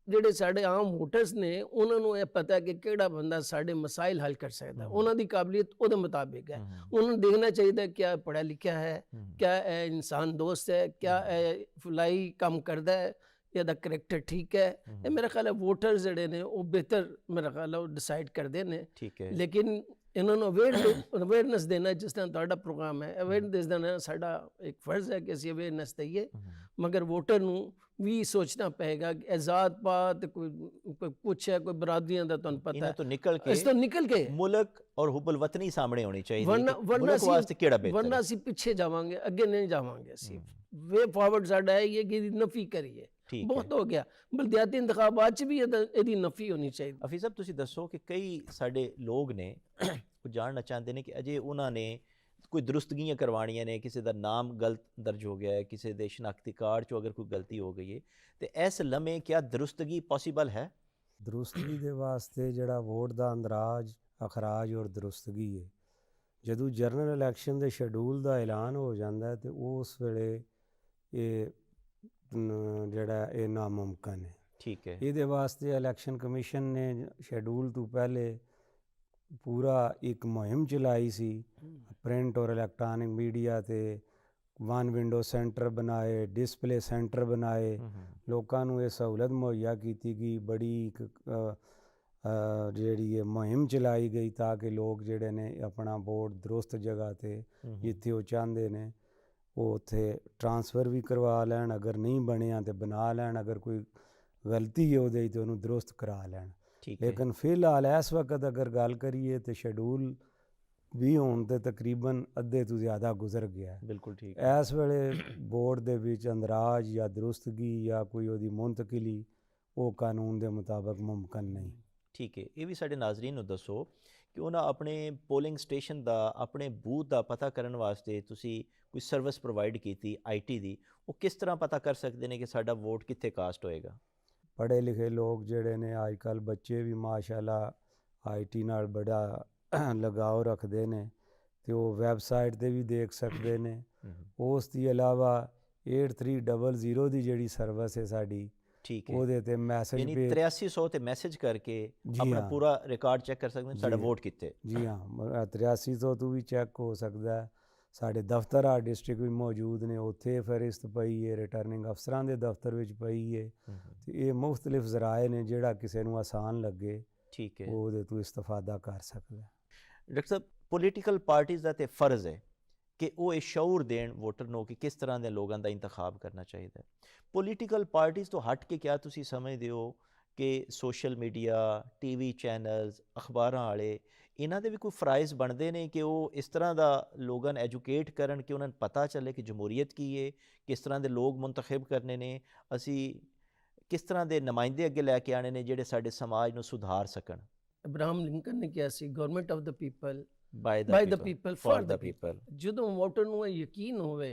ਜਿਹੜੇ ਸਾਡੇ ਆਮ ਵੋਟਰਸ ਨੇ ਉਹਨਾਂ ਨੂੰ ਇਹ ਪਤਾ ਕਿ ਕਿਹੜਾ ਬੰਦਾ ਸਾਡੇ ਮਸਾਇਲ ਹੱਲ ਕਰ ਸਕਦਾ, ਉਹਨਾਂ ਦੀ ਕਾਬਲੀਅਤ ਉਹਦੇ ਮੁਤਾਬਿਕ ਹੈ। ਉਹਨਾਂ ਨੂੰ ਦੇਖਣਾ ਚਾਹੀਦਾ ਕਿ ਇਹ ਪੜ੍ਹਿਆ ਲਿਖਿਆ ਹੈ, ਕਿਆ ਇਹ ਇਨਸਾਨ ਦੋਸਤ ਹੈ, ਕਿਆ ਇਹ ਫਲਾਈ ਕੰਮ ਕਰਦਾ ਹੈ, ਇਹਦਾ ਕਰੈਕਟਰ ਠੀਕ ਹੈ। ਇਹ ਮੇਰਾ ਖਿਆਲ ਹੈ ਵੋਟਰ ਜਿਹੜੇ ਨੇ ਉਹ ਬਿਹਤਰ ਮੇਰਾ ਖਿਆਲ ਹੈ ਉਹ ਡਿਸਾਈਡ ਕਰਦੇ ਨੇ। ਲੇਕਿਨ ਇਹਨਾਂ ਨੂੰ ਅਵੇਅਰਨੈਸ ਦੇਣਾ, ਜਿਸ ਤਰ੍ਹਾਂ ਤੁਹਾਡਾ ਪ੍ਰੋਗਰਾਮ ਹੈ, ਅਵੇਅਰਨੈਸ ਦੇਣਾ ਸਾਡਾ ਇੱਕ ਫਰਜ਼ ਹੈ ਕਿ ਅਸੀਂ ਅਵੇਅਰਨੈਸ ਦਈਏ, ਮਗਰ ਵੋਟਰ ਨੂੰ ਵੀ ਸੋਚਣਾ ਪਏਗਾ ਕਿ ਆਜ਼ਾਦ ਪਾਤ ਕੋਈ ਕੁਛ ਹੈ, ਕੋਈ ਬਰਾਦਰੀਆਂ ਦਾ ਤੁਹਾਨੂੰ ਪਤਾ ਹੈ, ਇਸ ਤੋਂ ਨਿਕਲ ਕੇ ਮੁਲਕ ਔਰ ਹੁਬਲ ਵਤਨੀ ਸਾਹਮਣੇ ਹੋਣੀ ਚਾਹੀਦੀ, ਵਰਨਾ ਅਸੀਂ ਪਿੱਛੇ ਜਾਵਾਂਗੇ, ਅੱਗੇ ਨਹੀਂ ਜਾਵਾਂਗੇ। ਅਸੀਂ ਵੇ ਫਾਰਵਰਡ ਸਾਡਾ ਹੈ ਇਹ ਕਿ ਇਹਦੀ ਨਫੀ ਕਰੀਏ, ਬਹੁਤ ਹੋ ਗਿਆ। ਬਲਦਿਆਤੀ ਇੰਤਖਾਬਾਤ 'ਚ ਵੀ ਇਹਦੀ ਨਫੀ ਹੋਣੀ ਚਾਹੀਦੀ। ਹਫੀਜ਼ ਸਾਹਿਬ ਤੁਸੀਂ ਦੱਸੋ ਕਿ ਕਈ ਸਾਡੇ ਲੋਕ ਨੇ ਉਹ ਜਾਣਨਾ ਚਾਹੁੰਦੇ ਨੇ ਕਿ ਅਜੇ ਉਹਨਾਂ ਨੇ ਕੋਈ ਦਰੁਸਤਗੀਆਂ ਕਰਵਾਉਣੀਆਂ ਨੇ, ਕਿਸੇ ਦਾ ਨਾਮ ਗਲਤ ਦਰਜ ਹੋ ਗਿਆ ਹੈ, ਕਿਸੇ ਦੇ ਸ਼ਨਾਖਤੀ ਕਾਰਡ 'ਚੋਂ ਅਗਰ ਕੋਈ ਗਲਤੀ ਹੋ ਗਈ ਹੈ, ਤੇ ਇਸ ਲਮੇ ਕਿਆ ਦਰੁਸਤਗੀ ਪੋਸੀਬਲ ਹੈ? ਦਰੁਸਤਗੀ ਦੇ ਵਾਸਤੇ ਜਿਹੜਾ ਵੋਟ ਦਾ ਅੰਦਰਾਜ ਅਖਰਾਜ ਔਰ ਦਰੁਸਤਗੀ ਹੈ, ਜਦੋਂ ਜਨਰਲ ਇਲੈਕਸ਼ਨ ਦੇ ਸ਼ੈਡਿਊਲ ਦਾ ਐਲਾਨ ਹੋ ਜਾਂਦਾ ਤੇ ਉਸ ਵੇਲੇ ਇਹ ਜਿਹੜਾ ਇਹ ਨਾਮੁਮਕਿਨ ਹੈ। ਠੀਕ ਹੈ, ਇਹਦੇ ਵਾਸਤੇ ਇਲੈਕਸ਼ਨ ਕਮਿਸ਼ਨ ਨੇ ਸ਼ੈਡਿਊਲ ਤੋਂ ਪਹਿਲੇ ਪੂਰਾ ਇੱਕ ਮੁਹਿੰਮ ਚਲਾਈ ਸੀ, ਪ੍ਰਿੰਟ ਔਰ ਇਲੈਕਟ੍ਰੋਨਿਕ ਮੀਡੀਆ ਤੇ ਵਨ ਵਿੰਡੋ ਸੈਂਟਰ ਬਣਾਏ, ਡਿਸਪਲੇ ਸੈਂਟਰ ਬਣਾਏ, ਲੋਕਾਂ ਨੂੰ ਇਹ ਸਹੂਲਤ ਮੁਹੱਈਆ ਕੀਤੀ ਗਈ। ਬੜੀ ਇੱਕ ਜਿਹੜੀ ਇਹ ਮੁਹਿੰਮ ਚਲਾਈ ਗਈ ਤਾਂ ਕਿ ਲੋਕ ਜਿਹੜੇ ਨੇ ਆਪਣਾ ਵੋਟ ਦਰੁਸਤ ਜਗ੍ਹਾ 'ਤੇ ਜਿੱਥੇ ਉਹ ਚਾਹੁੰਦੇ ਨੇ ਉਹ ਉੱਥੇ ਟਰਾਂਸਫਰ ਵੀ ਕਰਵਾ ਲੈਣ, ਅਗਰ ਨਹੀਂ ਬਣਿਆ ਤਾਂ ਬਣਾ ਲੈਣ, ਅਗਰ ਕੋਈ ਗਲਤੀ ਹੈ ਉਹਦੇ 'ਤੇ ਉਹਨੂੰ ਦਰੁਸਤ ਕਰਾ ਲੈਣ। ਲੇਕਿਨ ਫਿਲਹਾਲ ਇਸ ਵਕਤ ਅਗਰ ਗੱਲ ਕਰੀਏ ਤਾਂ ਸ਼ੈਡਿਊਲ ਵੀ ਹੋਣ 'ਤੇ ਤਕਰੀਬਨ ਅੱਧੇ ਤੋਂ ਜ਼ਿਆਦਾ ਗੁਜ਼ਰ ਗਿਆ। ਬਿਲਕੁਲ ਠੀਕ। ਇਸ ਵੇਲੇ ਵੋਟ ਦੇ ਵਿੱਚ ਅੰਦਰਾਜ ਜਾਂ ਦਰੁਸਤਗੀ ਜਾਂ ਕੋਈ ਉਹਦੀ ਮੁੰਤਕਿਲੀ ਉਹ ਕਾਨੂੰਨ ਦੇ ਮੁਤਾਬਕ ਮੁਮਕਿਨ ਨਹੀਂ। ਠੀਕ ਹੈ, ਇਹ ਵੀ ਸਾਡੇ ਨਾਜ਼ਰੀਨ ਨੂੰ ਦੱਸੋ ਕਿ ਉਹਨਾਂ ਆਪਣੇ ਪੋਲਿੰਗ ਸਟੇਸ਼ਨ ਦਾ, ਆਪਣੇ ਬੂਥ ਦਾ ਪਤਾ ਕਰਨ ਵਾਸਤੇ ਤੁਸੀਂ ਕੋਈ ਸਰਵਿਸ ਪ੍ਰੋਵਾਈਡ ਕੀਤੀ IT ਦੀ, ਉਹ ਕਿਸ ਤਰ੍ਹਾਂ ਪਤਾ ਕਰ ਸਕਦੇ ਨੇ ਕਿ ਸਾਡਾ ਵੋਟ ਕਿੱਥੇ ਕਾਸਟ ਹੋਏਗਾ? पढ़े लिखे लोग जिहड़े ने अजकल बच्चे भी माशाअल्लाह IT नाल बड़ा लगाव रखते ने ते वो वैबसाइट ते भी देख सकते ने। उस दी अलावा 8300 दी जिहड़ी सर्विस है साडी, ठीक है, ਉਹਦੇ ਤੇ ਮੈਸੇਜ यानी पे 8300 ਤੇ ਮੈਸੇਜ ਕਰਕੇ जी ਆਪਣਾ हाँ ਪੂਰਾ ਰਿਕਾਰਡ ਚੈੱਕ ਕਰ ਸਕਦੇ ਨੇ ਸਾਡਾ जी ਵੋਟ ਕਿੱਥੇ। जी हाँ 8300 ਤੋਂ ਵੀ ਚੈੱਕ ਹੋ ਸਕਦਾ ਹੈ। ਸਾਡੇ ਦਫ਼ਤਰ ਆ ਡਿਸਟ੍ਰਿਕਟ ਵੀ ਮੌਜੂਦ ਨੇ, ਉੱਥੇ ਫਹਿਰਿਸਤ ਪਈ ਹੈ, ਰਿਟਰਨਿੰਗ ਅਫਸਰਾਂ ਦੇ ਦਫ਼ਤਰ ਵਿੱਚ ਪਈ ਹੈ। ਤੇ ਇਹ ਮੁਖਤਲਿਫ ਜ਼ਰਾਏ ਨੇ, ਜਿਹੜਾ ਕਿਸੇ ਨੂੰ ਆਸਾਨ ਲੱਗੇ ਠੀਕ ਹੈ, ਉਹ ਉਹਦੇ ਤੋਂ ਇਸਤਫਾਦਾ ਕਰ ਸਕਦਾ। ਡਾਕਟਰ ਸਾਹਿਬ ਪੋਲੀਟੀਕਲ ਪਾਰਟੀਜ਼ ਦਾ ਤੇ ਫਰਜ਼ ਹੈ ਕਿ ਉਹ ਇਹ ਸ਼ਊਰ ਦੇਣ ਵੋਟਰ ਨੂੰ ਕਿ ਕਿਸ ਤਰ੍ਹਾਂ ਦੇ ਲੋਕਾਂ ਦਾ ਇੰਤਖਾਬ ਕਰਨਾ ਚਾਹੀਦਾ ਹੈ। ਪੋਲੀਟੀਕਲ ਪਾਰਟੀਜ਼ ਤੋਂ ਹਟ ਕੇ ਕਿਆ ਤੁਸੀਂ ਸਮਝਦੇ ਹੋ ਕਿ ਸੋਸ਼ਲ ਮੀਡੀਆ, TV ਚੈਨਲਸ, ਅਖਬਾਰਾਂ ਵਾਲੇ ਇਹਨਾਂ ਦੇ ਵੀ ਕੋਈ ਫਰਾਈਜ਼ ਬਣਦੇ ਨੇ ਕਿ ਉਹ ਇਸ ਤਰ੍ਹਾਂ ਦਾ ਲੋਕਾਂ ਨੂੰ ਐਜੂਕੇਟ ਕਰਨ ਕਿ ਉਹਨਾਂ ਨੂੰ ਪਤਾ ਚੱਲੇ ਕਿ ਜਮਹੂਰੀਅਤ ਕੀ ਹੈ, ਕਿਸ ਤਰ੍ਹਾਂ ਦੇ ਲੋਕ ਮੁੰਤਖਬ ਕਰਨੇ ਨੇ, ਅਸੀਂ ਕਿਸ ਤਰ੍ਹਾਂ ਦੇ ਨੁਮਾਇੰਦੇ ਅੱਗੇ ਲੈ ਕੇ ਆਣੇ ਨੇ ਜਿਹੜੇ ਸਾਡੇ ਸਮਾਜ ਨੂੰ ਸੁਧਾਰ ਸਕਣ। ਅਬਰਾਹਮ ਲਿੰਕਨ ਨੇ ਕਿਹਾ ਸੀ, government of the people by the people for the people. ਜਦੋਂ ਵੋਟਰ ਨੂੰ ਇਹ ਯਕੀਨ ਹੋਵੇ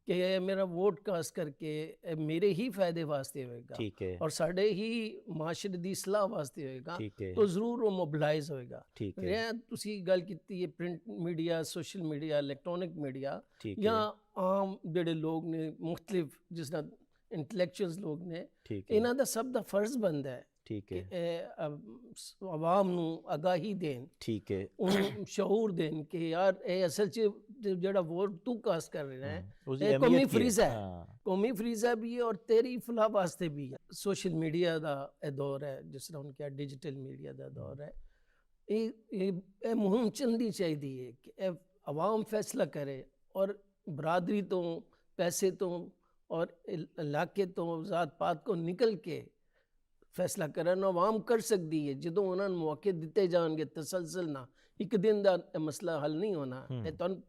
ਕਿ ਇਹ ਮੇਰਾ ਵੋਟ ਕਾਸਟ ਕਰਕੇ ਇਹ ਮੇਰੇ ਹੀ ਫਾਇਦੇ ਵਾਸਤੇ ਹੋਏਗਾ, ਠੀਕ ਹੈ, ਔਰ ਸਾਡੇ ਹੀ ਮਾਸ਼ਰੇ ਦੀ ਇਸਲਾਹ ਵਾਸਤੇ ਹੋਏਗਾ, ਠੀਕ ਹੈ, ਤਾਂ ਜ਼ਰੂਰ ਉਹ ਮੋਬਿਲਾਈਜ਼ ਹੋਏਗਾ। ਠੀਕ ਹੈ, ਇਹ ਤੁਸੀਂ ਗੱਲ ਕੀਤੀ ਹੈ print media, social media, electronic media, ਠੀਕ ਜਾਂ ਹੈ, ਆਮ ਜਿਹੜੇ ਲੋਕ ਨੇ ਮੁਖਤਲਿਫ ਜਿਸ ਤਰ੍ਹਾਂ ਇੰਟੈਲੈਕਚੁਅਲਸ ਲੋਕ ਨੇ, ਠੀਕ ਹੈ, ਇਹਨਾਂ ਦਾ ਸਭ ਦਾ ਫਰਜ਼ ਬਣਦਾ ਹੈ ਠੀਕ ਕਿ ਹੈ, ਇਹ ਆਵਾਮ ਨੂੰ ਆਗਾਹੀ ਦੇਣ, ਠੀਕ ਹੈ, ਉਹਨੂੰ ਸ਼ਊਰ ਦੇਣ ਕਿ ਯਾਰ ਇਹ ਅਸਲ 'ਚ ਜਿਹੜਾ ਵੋਟ ਤੂੰ ਕਾਸਟ ਕਰ ਰਿਹਾ ਹੈ ਉਸਦੀ ਇਹ ਕੌਮੀ ਅਹਿਮੀਅਤ ਕੀ ਫਰੀਜ਼ਾ ਹੈ। ਹੈ, ਕੌਮੀ ਫਰੀਜ਼ਾ ਵੀ ਹੈ ਔਰ ਤੇਰੀ ਫਲਾਹ ਵਾਸਤੇ ਵੀ ਹੈ। ਸੋਸ਼ਲ ਮੀਡੀਆ ਦਾ ਇਹ ਦੌਰ ਹੈ, ਜਿਸ ਤਰ੍ਹਾਂ ਹੁਣ ਕਿਹਾ ਡਿਜੀਟਲ ਮੀਡੀਆ ਦਾ ਦੌਰ ਹੈ। ਇਹ ਮੁਹਿੰਮ ਚੱਲਣੀ ਚਾਹੀਦੀ ਹੈ ਕਿ ਇਹ ਆਵਾਮ ਫੈਸਲਾ ਕਰੇ ਔਰ ਬਰਾਦਰੀ ਤੋਂ, ਪੈਸੇ ਤੋਂ ਔਰ ਇਲਾਕੇ ਤੋਂ, ਜ਼ਾਤ ਪਾਤ ਤੋਂ ਨਿਕਲ ਕੇ ਫੈਸਲਾ ਕਰਨ। ਆਵਾਮ ਕਰ ਸਕਦੀ ਹੈ ਜਦੋਂ ਉਹਨਾਂ ਨੂੰ ਮੌਕੇ ਦਿੱਤੇ ਜਾਣਗੇ ਤਸਲਸਲ ਨਾਲ। ਇੱਕ ਦਿਨ ਦਾ ਮਸਲਾ ਹੱਲ ਨਹੀਂ ਹੋਣਾ, ਇਹ ਤੁਹਾਨੂੰ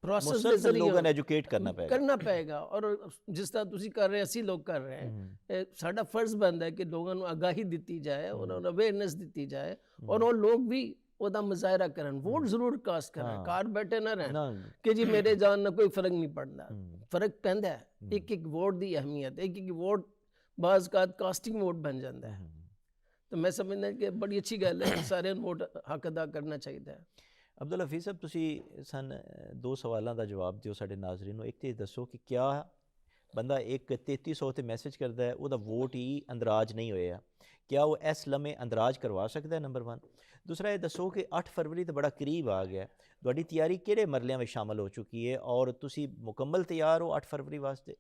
ਪ੍ਰੋਸੈਸ ਦੇ ਜ਼ਰੀਏ ਲੋਕਾਂ ਨੂੰ ਐਜੂਕੇਟ ਕਰਨਾ ਪਏਗਾ। ਔਰ ਜਿਸ ਤਰ੍ਹਾਂ ਤੁਸੀਂ ਕਰ ਰਹੇ, ਅਸੀਂ ਲੋਕ ਕਰ ਰਹੇ ਹਾਂ, ਸਾਡਾ ਫਰਜ਼ ਬਣਦਾ ਹੈ ਕਿ ਲੋਕਾਂ ਨੂੰ ਆਗਾਹੀ ਦਿੱਤੀ ਜਾਏ, ਉਹਨਾਂ ਨੂੰ ਅਵੇਅਰਨੈਸ ਦਿੱਤੀ ਜਾਏ, ਔਰ ਉਹ ਲੋਕ ਵੀ ਉਹਦਾ ਮੁਜ਼ਾਹਰਾ ਕਰਨ, ਵੋਟ ਜ਼ਰੂਰ ਕਾਸਟ ਕਰਨ, ਘਰ ਬੈਠੇ ਨਾ ਰਹਿਣ ਕਿ ਜੀ ਮੇਰੇ ਜਾਨ ਨਾਲ ਕੋਈ ਫਰਕ ਨਹੀਂ ਪੜਦਾ। ਫਰਕ ਪੈਂਦਾ ਹੈ, ਇੱਕ ਇੱਕ ਵੋਟ ਦੀ ਅਹਿਮੀਅਤ, ਇੱਕ ਇੱਕ ਵੋਟ ਬਾਜ਼ ਕਾਸਟਿੰਗ ਵੋਟ ਬਣ ਜਾਂਦਾ ਹੈ। ਤਾਂ ਮੈਂ ਸਮਝਦਾ ਕਿ ਬੜੀ ਅੱਛੀ ਗੱਲ ਹੈ, ਸਾਰਿਆਂ ਨੂੰ ਵੋਟ ਹੱਕ ਅਦਾ ਕਰਨਾ ਚਾਹੀਦਾ ਹੈ। ਅਬਦੁਲ ਹਫੀਜ਼ ਸਾਹਿਬ, ਤੁਸੀਂ ਸਾਨੂੰ 2 ਸਵਾਲਾਂ ਦਾ ਜਵਾਬ ਦਿਓ ਸਾਡੇ ਨਾਜ਼ਰੀਨ ਨੂੰ। ਇੱਕ ਤੇ ਦੱਸੋ ਕਿ ਕਿਆ ਬੰਦਾ ਇੱਕ 3300 ਤੇ ਮੈਸੇਜ ਕਰਦਾ ਹੈ, ਉਹਦਾ ਵੋਟ ਹੀ ਅੰਦਰਾਜ ਨਹੀਂ ਹੋਇਆ, ਕਿਆ ਉਹ ਇਸ ਲਮੇ ਅੰਦਰਾਜ ਕਰਵਾ ਸਕਦਾ ਹੈ? ਨੰਬਰ 1। ਦੂਸਰਾ ਇਹ ਦੱਸੋ ਕਿ 8 ਫਰਵਰੀ ਤਾਂ ਬੜਾ ਕਰੀਬ ਆ ਗਿਆ, ਤੁਹਾਡੀ ਤਿਆਰੀ ਕਿਹੜੇ ਮਰਲਿਆਂ ਵਿੱਚ ਸ਼ਾਮਲ ਹੋ ਚੁੱਕੀ ਹੈ ਔਰ ਤੁਸੀਂ ਮੁਕੰਮਲ ਤਿਆਰ ਹੋ 8 ਫਰਵਰੀ ਵਾਸਤੇ?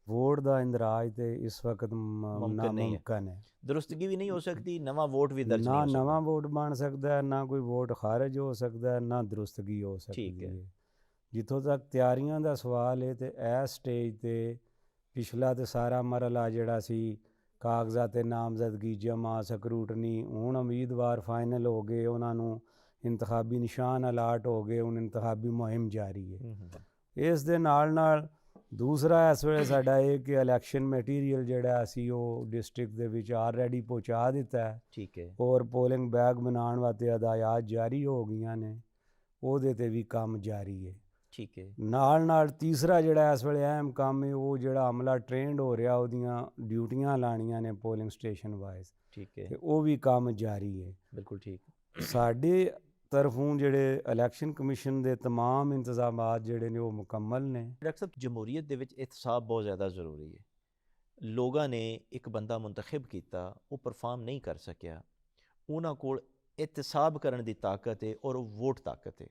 ਵੋਟ ਦਾ ਇੰਦਰਾਜ ਤੇ ਇਸ ਵਕਤ ਨਾਮੁਮਕਿਨ ਹੈ। ਦਰੁਸਤਗੀ ਵੀ ਨਹੀਂ ਹੋ ਸਕਦੀ, ਨਵਾਂ ਵੋਟ ਵੀ ਦਰਜ ਨਹੀਂ ਹੋ ਸਕਦਾ, ਨਾ ਨਵਾਂ ਵੋਟ ਬਣ ਸਕਦਾ ਹੈ, ਨਾ ਕੋਈ ਵੋਟ ਖਾਰਜ ਹੋ ਸਕਦਾ ਹੈ, ਨਾ ਦਰੁਸਤਗੀ ਹੋ ਸਕਦੀ ਹੈ। ਜਿੱਥੋਂ ਤੱਕ ਤਿਆਰੀਆਂ ਦਾ ਸਵਾਲ ਹੈ ਤੇ ਇਸ ਸਟੇਜ ਤੇ ਪਿਛਲਾ ਤੇ ਸਾਰਾ ਮਰਹਲਾ ਜਿਹੜਾ ਸੀ ਕਾਗਜ਼ਾਂ ਤੇ ਨਾਮਜ਼ਦਗੀ ਜਮ੍ਹਾਂ, ਸਕਰੂਟਨੀ, ਹੁਣ ਉਮੀਦਵਾਰ ਫਾਈਨਲ ਹੋ ਗਏ, ਉਹਨਾਂ ਨੂੰ ਇੰਤਖਾਬੀ ਨਿਸ਼ਾਨ ਅਲਾਟ ਹੋ ਗਏ, ਹੁਣ ਇੰਤਖਾਬੀ ਮੁਹਿੰਮ ਜਾਰੀ ਹੈ। ਇਸ ਦੇ ਨਾਲ ਦੂਸਰਾ ਇਸ ਵੇਲੇ ਸਾਡਾ ਇਹ ਕਿ ਇਲੈਕਸ਼ਨ ਮਟੀਰੀਅਲ ਜਿਹੜਾ ਅਸੀਂ ਉਹ ਡਿਸਟ੍ਰਿਕਟ ਦੇ ਵਿੱਚ ਆਲਰੇਡੀ ਪਹੁੰਚਾ ਦਿੱਤਾ ਹੈ, ਠੀਕ ਹੈ, ਔਰ ਪੋਲਿੰਗ ਬੈਗ ਬਣਾਉਣ ਵਾਸਤੇ ਹਦਾਇਤ ਜਾਰੀ ਹੋ ਗਈਆਂ ਨੇ, ਉਹਦੇ ਤੇ ਵੀ ਕੰਮ ਜਾਰੀ ਹੈ। ਠੀਕ ਹੈ, ਨਾਲ ਤੀਸਰਾ ਜਿਹੜਾ ਇਸ ਵੇਲੇ ਅਹਿਮ ਕੰਮ ਹੈ, ਉਹ ਜਿਹੜਾ ਅਮਲਾ ਟ੍ਰੇਨਡ ਹੋ ਰਿਹਾ, ਉਹਦੀਆਂ ਡਿਊਟੀਆਂ ਲਾਣੀਆਂ ਨੇ ਪੋਲਿੰਗ ਸਟੇਸ਼ਨ ਵਾਈਜ਼, ਠੀਕ ਹੈ, ਤੇ ਉਹ ਵੀ ਕੰਮ ਜਾਰੀ ਹੈ। ਬਿਲਕੁਲ ਠੀਕ। ਸਾਡੇ ਤਰਫੋਂ ਜਿਹੜੇ ਇਲੈਕਸ਼ਨ ਕਮਿਸ਼ਨ ਦੇ तमाम ਇੰਤਜ਼ਾਮਾਤ ਜਿਹੜੇ ਨੇ ਉਹ ਮੁਕੰਮਲ ਨੇ। ਡਾਕਟਰ ਸਾਹਿਬ, ਜਮਹੂਰੀਅਤ ਦੇ ਵਿੱਚ ਇਤਸਾਬ ਬਹੁਤ ਜ਼ਿਆਦਾ ਜ਼ਰੂਰੀ ਹੈ। ਲੋਕਾਂ ਨੇ ਇੱਕ ਬੰਦਾ ਮੁੰਤਖਬ ਕੀਤਾ, ਉਹ ਪਰਫਾਰਮ ਨਹੀਂ ਕਰ ਸਕਿਆ, ਉਹਨਾਂ ਕੋਲ ਇਤਸਾਬ ਕਰਨ ਦੀ ਤਾਕਤ ਹੈ ਔਰ ਉਹ ਵੋਟ ਤਾਕਤ ਹੈ।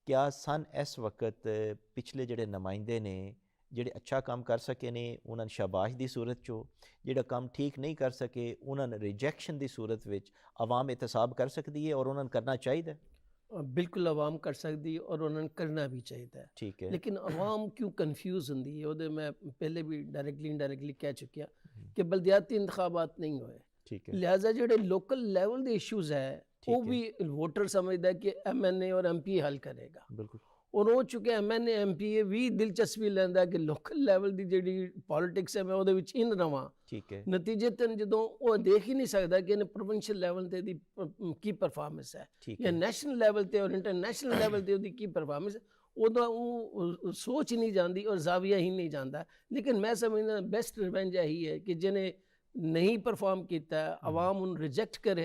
ਕਿਆ ਸਨ ਇਸ ਵਕਤ ਪਿਛਲੇ ਜਿਹੜੇ ਨੁਮਾਇੰਦੇ ਨੇ ਜਿਹੜੇ ਅੱਛਾ ਕੰਮ ਕਰ ਸਕੇ ਨੇ, ਉਹਨਾਂ ਨੂੰ ਸ਼ਾਬਾਸ਼ ਦੀ ਸੂਰਤ 'ਚੋਂ, ਜਿਹੜਾ ਕੰਮ ਠੀਕ ਨਹੀਂ ਕਰ ਸਕੇ ਉਹਨਾਂ ਨੂੰ ਰਿਜੈਕਸ਼ਨ ਦੀ ਸੂਰਤ ਵਿੱਚ ਆਵਾਮ ਇਤਸਾਬ ਕਰ ਸਕਦੀ ਹੈ ਔਰ ਉਹਨਾਂ ਨੂੰ ਕਰਨਾ ਚਾਹੀਦਾ? ਬਿਲਕੁਲ ਆਵਾਮ ਕਰ ਸਕਦੀ ਹੈ ਔਰ ਉਹਨਾਂ ਨੂੰ ਕਰਨਾ ਵੀ ਚਾਹੀਦਾ ਹੈ। ਠੀਕ ਹੈ, ਲੇਕਿਨ ਆਵਾਮ ਕਿਉਂ ਕਨਫਿਊਜ਼ ਹੁੰਦੀ ਹੈ, ਉਹਦੇ ਮੈਂ ਪਹਿਲੇ ਵੀ ਡਾਇਰੈਕਟਲੀ ਇਨਡਾਇਰੈਕਟਲੀ ਕਹਿ ਚੁੱਕਿਆ ਕਿ ਬਲਦਿਆਤੀ ਇੰਤਖਾਬਾਤ ਨਹੀਂ ਹੋਏ, ਠੀਕ ਹੈ, ਲਿਹਾਜ਼ਾ ਜਿਹੜੇ ਲੋਕਲ ਲੈਵਲ ਦੇ ਇਸ਼ੂਜ਼ ਹੈ ਉਹ ਵੀ ਵੋਟਰ ਸਮਝਦਾ ਕਿ MNA ਔਰ MP ਹੱਲ ਕਰੇਗਾ। ਬਿਲਕੁਲ। ਔਰ ਉਹ ਚੁੱਕੇ MNA MP ਵੀ ਦਿਲਚਸਪੀ ਲੈਂਦਾ ਕਿ ਲੋਕਲ ਲੈਵਲ ਦੀ ਜਿਹੜੀ ਪੋਲਿਟਿਕਸ ਹੈ ਮੈਂ ਉਹਦੇ ਵਿੱਚ ਇਨ ਰਵਾਂ। ਠੀਕ ਹੈ, ਨਤੀਜਤਨ ਜਦੋਂ ਉਹ ਦੇਖ ਹੀ ਨਹੀਂ ਸਕਦਾ ਕਿ ਇਹਨੇ ਪ੍ਰੋਵਿੰਸ਼ੀਅਲ ਲੈਵਲ ਤੇ ਦੀ ਕੀ ਪਰਫਾਰਮੈਂਸ ਹੈ ਜਾਂ ਨੈਸ਼ਨਲ ਲੈਵਲ ਤੇ ਔਰ ਇੰਟਰਨੈਸ਼ਨਲ ਲੈਵਲ ਤੇ ਉਹਦੀ ਕੀ ਪਰਫਾਰਮੈਂਸ, ਉਹਦਾ ਉਹ ਸੋਚ ਹੀ ਨਹੀਂ ਜਾਂਦੀ ਔਰ ਜ਼ਾਵੀਆ ਹੀ ਨਹੀਂ ਜਾਂਦਾ। ਲੇਕਿਨ ਮੈਂ ਸਮਝਦਾ ਬੈਸਟ ਰਿਵੈਂਜ ਇਹੀ ਹੈ ਕਿ ਜਿਹਨੇ नहीं परफॉर्म किया है, आवाम उन रिजेक्ट करे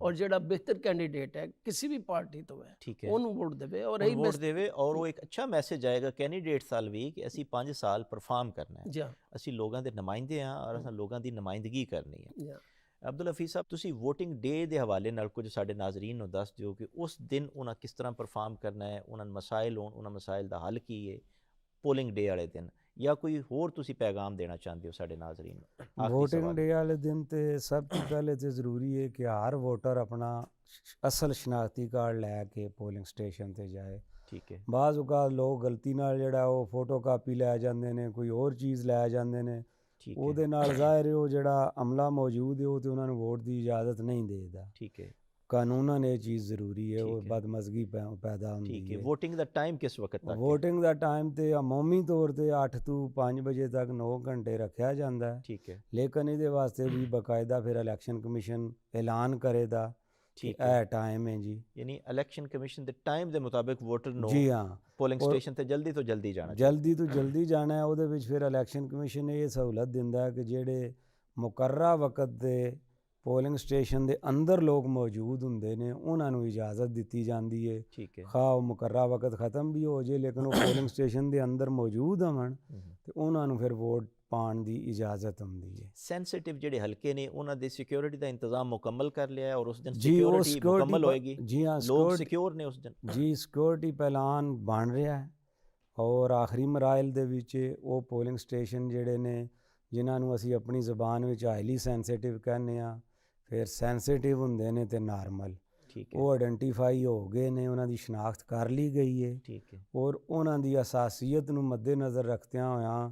और जेड़ा बेहतर कैंडिडेट है किसी भी पार्टी तो है ठीक है ਉਹਨੂੰ ਵੋਟ ਦੇਵੇ ਔਰ ਉਹਨੂੰ ਵੋਟ ਦੇਵੇ ਔਰ ਉਹ ਇੱਕ ਅੱਛਾ ਮੈਸੇਜ ਆਏਗਾ ਕੈਂਡੀਡੇਟ ਸਾਲ ਵੀ ਕਿ ਅਸੀਂ 5 ਸਾਲ ਪਰਫਾਰਮ ਕਰਨਾ ਹੈ, ਜੀ ਅਸੀਂ ਲੋਕਾਂ ਦੇ ਨੁਮਾਇੰਦੇ ਹਾਂ ਔਰ ਅਸੀਂ ਲੋਕਾਂ ਦੀ ਨੁਮਾਇੰਦਗੀ ਕਰਨੀ ਹੈ। ਜੀ ਅਬਦੁਲ ਹਫੀਜ਼ ਸਾਹਿਬ, ਤੁਸੀਂ VOTING ਡੇ ਦੇ ਹਵਾਲੇ ਨਾਲ ਕੁਝ ਸਾਡੇ ਨਾਜ਼ਰੀਨ ਨੂੰ ਦੱਸ ਦਿਓ ਕਿ ਉਸ ਦਿਨ ਉਹਨਾਂ ਕਿਸ ਤਰ੍ਹਾਂ ਪਰਫਾਰਮ ਕਰਨਾ ਹੈ, ਉਹਨਾਂ ਨੂੰ ਮਸਾਇਲ ਹੋਣ, ਉਹਨਾਂ ਮਸਾਇਲ ਦਾ ਹੱਲ ਕੀ ਹੈ ਪੋਲਿੰਗ ਡੇ ਵਾਲੇ ਦਿਨ, ਜਾਂ ਕੋਈ ਹੋਰ ਤੁਸੀਂ ਪੈਗਾਮ ਦੇਣਾ ਚਾਹੁੰਦੇ ਹੋ ਸਾਡੇ ਨਾਜ਼ਰੀਨ ਨੂੰ? VOTING ਡੇ ਵਾਲੇ ਦਿਨ ਤੇ ਸਭ ਤੋਂ ਪਹਿਲੇ ਤੇ ਜ਼ਰੂਰੀ ਹੈ ਕਿ ਹਰ ਵੋਟਰ ਆਪਣਾ ਅਸਲ ਸ਼ਨਾਖਤੀ ਕਾਰਡ ਲੈ ਕੇ ਪੋਲਿੰਗ ਸਟੇਸ਼ਨ ਤੇ ਜਾਏ। ਠੀਕ ਹੈ। ਬਾਜ਼ ਔਕਾਤ ਲੋਕ ਗਲਤੀ ਨਾਲ ਜਿਹੜਾ ਉਹ ਫੋਟੋ ਕਾਪੀ ਲੈ ਜਾਂਦੇ ਨੇ, ਕੋਈ ਹੋਰ ਚੀਜ਼ ਲੈ ਜਾਂਦੇ ਨੇ, ਉਹਦੇ ਨਾਲ ਜ਼ਾਹਿਰ ਹੈ ਉਹ ਜਿਹੜਾ ਅਮਲਾ ਮੌਜੂਦ ਹੈ ਉਹ ਤੇ ਉਹਨਾਂ ਨੂੰ ਵੋਟ ਦੀ ਇਜਾਜ਼ਤ ਨਹੀਂ ਦੇਦਾ। ਠੀਕ ਹੈ। ਕਾਨੂੰਨ ਇਹ ਚੀਜ਼ ਜ਼ਰੂਰੀ ਹੈ, ਉਹ ਬਦਮਜ਼ਗੀ ਪੈਦਾ ਹੁੰਦੀ ਹੈ। ਠੀਕ ਹੈ। VOTING ਦਾ ਟਾਈਮ ਕਿਸ ਵਕਤ ਤੱਕ? VOTING ਦਾ ਟਾਈਮ ਤੇ ਅਮੂਮੀ ਤੌਰ ਤੇ 8 ਤੋਂ 5 ਵਜੇ ਤੱਕ 9 ਘੰਟੇ ਰੱਖਿਆ ਜਾਂਦਾ ਹੈ। ਠੀਕ ਹੈ। ਲੇਕਿਨ ਇਹਦੇ ਵਾਸਤੇ ਵੀ ਬਕਾਇਦਾ ਫਿਰ ਇਲੈਕਸ਼ਨ ਕਮਿਸ਼ਨ ਐਲਾਨ ਕਰੇਗਾ ਕਿ ਇਹ ਟਾਈਮ ਹੈ ਜੀ, ਯਾਨੀ ਇਲੈਕਸ਼ਨ ਕਮਿਸ਼ਨ ਦੇ ਟਾਈਮ ਦੇ ਮੁਤਾਬਿਕ ਵੋਟਰ ਨੂੰ ਜੀ ਹਾਂ ਪੋਲਿੰਗ ਸਟੇਸ਼ਨ ਤੇ ਜਲਦੀ ਤੋਂ ਜਲਦੀ ਜਾਣਾ, ਜਲਦੀ ਤੋਂ ਜਲਦੀ ਜਾਣਾ ਹੈ। ਉਹਦੇ ਵਿੱਚ ਫਿਰ ਇਲੈਕਸ਼ਨ ਕਮਿਸ਼ਨ ਇਹ ਸਹੂਲਤ ਦਿੰਦਾ ਹੈ ਕਿ ਜਿਹੜੇ ਮੁਕਰਰਾ ਵਕਤ ਦੇ ਪੋਲਿੰਗ ਸਟੇਸ਼ਨ ਦੇ ਅੰਦਰ ਲੋਕ ਮੌਜੂਦ ਹੁੰਦੇ ਨੇ ਉਹਨਾਂ ਨੂੰ ਇਜਾਜ਼ਤ ਦਿੱਤੀ ਜਾਂਦੀ ਹੈ। ਠੀਕ ਹੈ। ਖਾ ਉਹ ਮੁਕਰਰਾ ਵਕਤ ਖਤਮ ਵੀ ਹੋ ਜੇ ਲੇਕਿਨ ਉਹ ਪੋਲਿੰਗ ਸਟੇਸ਼ਨ ਦੇ ਅੰਦਰ ਮੌਜੂਦ ਹੋਣ ਤੇ ਉਹਨਾਂ ਨੂੰ ਫਿਰ ਵੋਟ ਪਾਉਣ ਦੀ ਇਜਾਜ਼ਤ ਹੁੰਦੀ ਹੈ। ਸੈਂਸਿਟਿਵ ਜਿਹੜੇ ਹਲਕੇ ਨੇ ਉਹਨਾਂ ਦੇ ਸਿਕਿਉਰਿਟੀ ਦਾ ਇੰਤਜ਼ਾਮ ਮੁਕੰਮਲ ਕਰ ਲਿਆ ਹੈ ਔਰ ਉਸ ਦਿਨ ਸਿਕਿਉਰਿਟੀ ਮੁਕੰਮਲ ਹੋਏਗੀ? ਜੀ ਹਾਂ, ਲੋਕ ਸਿਕਿਉਰ ਨੇ ਉਸ ਦਿਨ? ਜੀ, ਸਿਕਿਉਰਿਟੀ ਪਲਾਨ ਬਣ ਰਿਹਾ ਹੈ ਔਰ ਆਖਰੀ ਮਰਾਇਲ ਦੇ ਵਿੱਚ ਉਹ ਪੋਲਿੰਗ ਸਟੇਸ਼ਨ ਜਿਹੜੇ ਨੇ ਜਿਨ੍ਹਾਂ ਨੂੰ ਅਸੀਂ ਆਪਣੀ ਜ਼ੁਬਾਨ ਵਿੱਚ ਹਾਈਲੀ ਸੈਂਸਿਟਿਵ ਕਹਿੰਦੇ ਹਾਂ, ਫਿਰ ਸੈਂਸਿਟਿਵ ਹੁੰਦੇ ਨੇ ਤੇ ਨਾਰਮਲ, ਉਹ ਆਇਡੈਂਟੀਫਾਈ ਹੋ ਗਏ ਨੇ, ਉਹਨਾਂ ਦੀ ਸ਼ਨਾਖਤ ਕਰ ਲਈ ਗਈ ਹੈ। ਠੀਕ ਹੈ। ਔਰ ਉਹਨਾਂ ਦੀ ਅਸਾਸੀਅਤ ਨੂੰ ਮੱਦੇਨਜ਼ਰ ਰੱਖਦਿਆਂ ਹੋਇਆਂ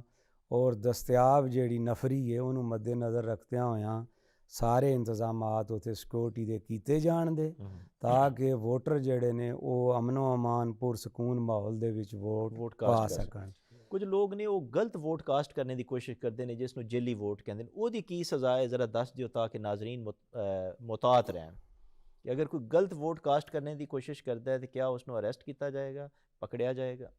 ਔਰ ਦਸਤਿਆਬ ਜਿਹੜੀ ਨਫਰੀ ਹੈ ਉਹਨੂੰ ਮੱਦੇਨਜ਼ਰ ਰੱਖਦਿਆਂ ਹੋਇਆਂ ਸਾਰੇ ਇੰਤਜ਼ਾਮਾਤ ਉੱਥੇ ਸਿਕਿਉਰਿਟੀ ਦੇ ਕੀਤੇ ਜਾਣਦੇ ਤਾਂ ਕਿ ਵੋਟਰ ਜਿਹੜੇ ਨੇ ਉਹ ਅਮਨੋ ਅਮਾਨ ਪੁਰਸਕੂਨ ਮਾਹੌਲ ਦੇ ਵਿੱਚ ਵੋਟ ਪਾ ਸਕਣ। ਕੁਝ ਲੋਕ ਨੇ ਉਹ ਗਲਤ ਵੋਟ ਕਾਸਟ ਕਰਨ ਦੀ ਕੋਸ਼ਿਸ਼ ਕਰਦੇ ਨੇ ਜਿਸ ਨੂੰ ਜੇਲੀ ਵੋਟ ਕਹਿੰਦੇ ਨੇ, ਉਹਦੀ ਕੀ ਸਜ਼ਾ ਹੈ ਜ਼ਰਾ ਦੱਸ ਦਿਓ ਤਾਂ ਕਿ ਨਾਜ਼ਰੀਨ ਮੁਤਾਤ ਰਹਿਣ ਕਿ ਅਗਰ ਕੋਈ ਗਲਤ ਵੋਟ ਕਾਸਟ ਕਰਨ ਦੀ ਕੋਸ਼ਿਸ਼ ਕਰਦਾ ਹੈ ਤਾਂ ਕਿਆ ਉਸ ਨੂੰ ਅਰੈਸਟ ਕੀਤਾ ਜਾਏਗਾ, ਪਕੜਿਆ ਜਾਏਗਾ?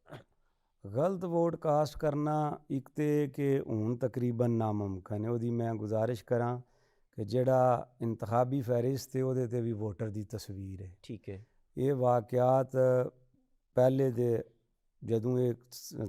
ਗਲਤ ਵੋਟ ਕਾਸਟ ਕਰਨਾ ਇੱਕ ਤੇ ਕਿ ਹੁਣ ਤਕਰੀਬਨ ਨਾਮੁਮਕਿਨ ਹੈ। ਉਹਦੀ ਮੈਂ ਗੁਜ਼ਾਰਿਸ਼ ਕਰਾਂ ਕਿ ਜਿਹੜਾ ਇੰਤਖਾਬੀ ਫਹਿਰਿਸਤ ਹੈ ਉਹਦੇ ਤੇ ਵੀ ਵੋਟਰ ਦੀ ਤਸਵੀਰ ਹੈ। ਠੀਕ ਹੈ। ਇਹ ਵਾਕਿਆਤ ਪਹਿਲੇ ਦੇ ਜਦੋਂ ਇਹ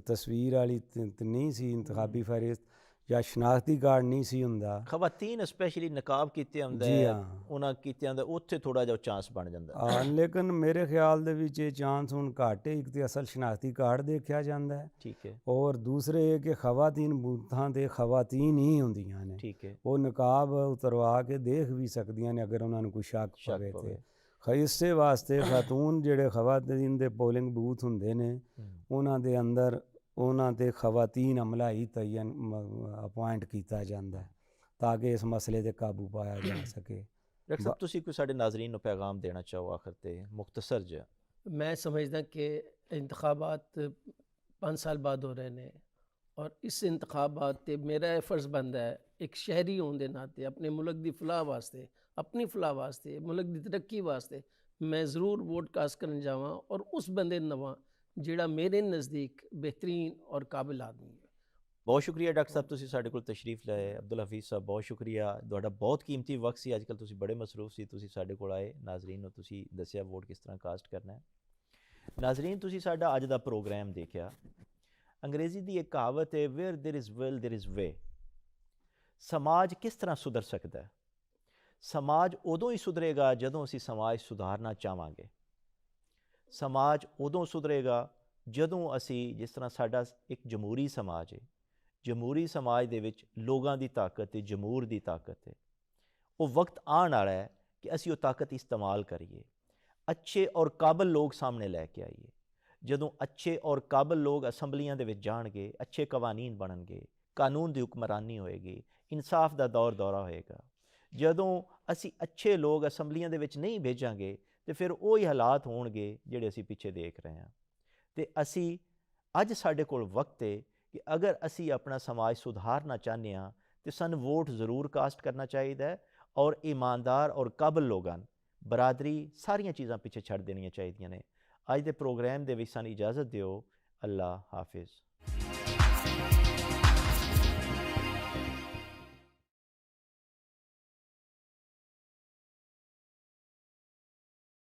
ਤਸਵੀਰ ਵਾਲੀ ਨਹੀਂ ਸੀ ਇੰਤਖਾਬੀ ਫਹਿਰਿਸਤ ਜਾਂ ਸ਼ਨਾਖਤੀ ਕਾਰਡ ਨਹੀਂ ਸੀ ਹੁੰਦਾ, ਖਵਾਤੀਨ ਸਪੈਸ਼ਲੀ ਨਕਾਬ ਕੀਤੇ ਹੁੰਦਾ ਹੈ, ਉਹਨਾਂ ਕੀਤੇ ਹੁੰਦਾ ਉੱਥੇ ਥੋੜਾ ਜਿਹਾ ਚਾਂਸ ਬਣ ਜਾਂਦਾ। ਲੇਕਿਨ ਮੇਰੇ ਖਿਆਲ ਦੇ ਵਿੱਚ ਇਹ ਚਾਂਸ ਹੁਣ ਘੱਟ ਹੈ। ਇੱਕ ਤੇ ਅਸਲ ਸ਼ਨਾਖਤੀ ਕਾਰਡ ਦੇਖਿਆ ਜਾਂਦਾ ਹੈ। ਠੀਕ ਹੈ। ਔਰ ਦੂਸਰੇ ਇਹ ਕਿ ਖਵਾਤੀਨ ਬੂਥਾਂ ਤੇ ਖਵਾਤੀਨ ਹੀ ਹੁੰਦੀਆਂ ਨੇ। ਠੀਕ ਹੈ। ਉਹ ਨਕਾਬ ਉਤਰਵਾ ਕੇ ਦੇਖ ਵੀ ਸਕਦੀਆਂ ਨੇ ਅਗਰ ਉਹਨਾਂ ਨੂੰ ਕੋਈ ਸ਼ੱਕ ਪਵੇ ਤੇ। ਇਸੇ ਵਾਸਤੇ ਖਾਤੂਨ ਜਿਹੜੇ ਖਵਾਤੀਨ ਦੇ ਪੋਲਿੰਗ ਬੂਥ ਹੁੰਦੇ ਨੇ ਉਹਨਾਂ ਦੇ ਅੰਦਰ ਉਹਨਾਂ 'ਤੇ ਖਵਾਤੀਨ ਅਮਲਾਈ ਤੈਨ ਅਪੁਆਇੰਟ ਕੀਤਾ ਜਾਂਦਾ ਤਾਂ ਕਿ ਇਸ ਮਸਲੇ 'ਤੇ ਕਾਬੂ ਪਾਇਆ ਜਾ ਸਕੇ। ਡਾਕਟਰ ਸਾਹਿਬ, ਤੁਸੀਂ ਕੋਈ ਸਾਡੇ ਨਾਜ਼ਰੀਨ ਨੂੰ ਪੈਗਾਮ ਦੇਣਾ ਚਾਹੋ ਆਖਰ 'ਤੇ ਮੁਖਤਸਰ ਜਿਹਾ? मैं समझदा कि इंतखाबात 5 साल बाद हो रहे हैं और इस इंतखाबात ते मेरा यह फ़र्ज़ बनता है एक शहरी होने के नाते अपने मुल्क की फलाह वास्ते, अपनी फलाह वास्ते, मुल्क की तरक्की वास्ते मैं ज़रूर वोट कास्ट करन जावां और उस बंदे नवां ਜਿਹੜਾ ਮੇਰੇ ਨਜ਼ਦੀਕ ਬਿਹਤਰੀਨ ਔਰ ਕਾਬਿਲ ਆਦਮੀ ਹੈ। ਬਹੁਤ ਸ਼ੁਕਰੀਆ ਡਾਕਟਰ ਸਾਹਿਬ, ਤੁਸੀਂ ਸਾਡੇ ਕੋਲ ਤਸ਼ਰੀਫ ਲਾਏ। ਅਬਦੁਲ ਹਫੀਜ਼ ਸਾਹਿਬ, ਬਹੁਤ ਸ਼ੁਕਰੀਆ, ਤੁਹਾਡਾ ਬਹੁਤ ਕੀਮਤੀ ਵਕਤ ਸੀ। ਅੱਜ ਕੱਲ੍ਹ ਤੁਸੀਂ ਬੜੇ ਮਸਰੂਫ ਸੀ, ਤੁਸੀਂ ਸਾਡੇ ਕੋਲ ਆਏ, ਨਾਜ਼ਰੀਨ ਨੂੰ ਤੁਸੀਂ ਦੱਸਿਆ ਵੋਟ ਕਿਸ ਤਰ੍ਹਾਂ ਕਾਸਟ ਕਰਨਾ ਹੈ। ਨਾਜ਼ਰੀਨ, ਤੁਸੀਂ ਸਾਡਾ ਅੱਜ ਦਾ ਪ੍ਰੋਗਰਾਮ ਦੇਖਿਆ। ਅੰਗਰੇਜ਼ੀ ਦੀ ਇੱਕ ਕਹਾਵਤ ਹੈ, where there is will there is way. ਸਮਾਜ ਕਿਸ ਤਰ੍ਹਾਂ ਸੁਧਰ ਸਕਦਾ ਹੈ? ਸਮਾਜ ਉਦੋਂ ਹੀ ਸੁਧਰੇਗਾ ਜਦੋਂ ਅਸੀਂ ਸਮਾਜ ਸੁਧਾਰਨਾ ਚਾਹਾਂਗੇ। ਸਮਾਜ ਉਦੋਂ ਸੁਧਰੇਗਾ ਜਦੋਂ ਅਸੀਂ, ਜਿਸ ਤਰ੍ਹਾਂ ਸਾਡਾ ਇੱਕ ਜਮਹੂਰੀ ਸਮਾਜ ਹੈ, ਜਮਹੂਰੀ ਸਮਾਜ ਦੇ ਵਿੱਚ ਲੋਕਾਂ ਦੀ ਤਾਕਤ ਹੈ, ਜਮਹੂਰ ਦੀ ਤਾਕਤ ਹੈ। ਉਹ ਵਕਤ ਆਉਣ ਵਾਲਾ ਹੈ ਕਿ ਅਸੀਂ ਉਹ ਤਾਕਤ ਇਸਤੇਮਾਲ ਕਰੀਏ, ਅੱਛੇ ਔਰ ਕਾਬਲ ਲੋਕ ਸਾਹਮਣੇ ਲੈ ਕੇ ਆਈਏ। ਜਦੋਂ ਅੱਛੇ ਔਰ ਕਾਬਲ ਲੋਕ ਅਸੈਂਬਲੀਆਂ ਦੇ ਵਿੱਚ ਜਾਣਗੇ, ਅੱਛੇ ਕਵਾਨੀਨ ਬਣਨਗੇ, ਕਾਨੂੰਨ ਦੀ ਹੁਕਮਰਾਨੀ ਹੋਏਗੀ, ਇਨਸਾਫ ਦਾ ਦੌਰਾ ਹੋਏਗਾ। ਜਦੋਂ ਅਸੀਂ ਅੱਛੇ ਲੋਕ ਅਸੈਂਬਲੀਆਂ ਦੇ ਵਿੱਚ ਨਹੀਂ ਭੇਜਾਂਗੇ ਤੇ ਫਿਰ ਉਹੀ ਹਾਲਾਤ ਹੋਣਗੇ ਜਿਹੜੇ ਅਸੀਂ ਪਿੱਛੇ ਦੇਖ ਰਹੇ ਹਾਂ। ਤੇ ਅਸੀਂ ਅੱਜ ਸਾਡੇ ਕੋਲ ਵਕਤ ਹੈ ਕਿ ਅਗਰ ਅਸੀਂ ਆਪਣਾ ਸਮਾਜ ਸੁਧਾਰਨਾ ਚਾਹੁੰਦੇ ਹਾਂ ਤੇ ਸਾਨੂੰ ਵੋਟ ਜ਼ਰੂਰ ਕਾਸਟ ਕਰਨਾ ਚਾਹੀਦਾ ਹੈ ਔਰ ਇਮਾਨਦਾਰ ਔਰ ਕਾਬਲ ਲੋਕਾਂ, ਬਰਾਦਰੀ, ਸਾਰੀਆਂ ਚੀਜ਼ਾਂ ਪਿੱਛੇ ਛੱਡ ਦੇਣੀਆਂ ਚਾਹੀਦੀਆਂ ਨੇ। ਅੱਜ ਦੇ ਪ੍ਰੋਗਰਾਮ ਦੇ ਵਿੱਚ ਸਾਨੂੰ ਇਜਾਜ਼ਤ ਦਿਓ। ਅੱਲਾ ਹਾਫਿਜ਼।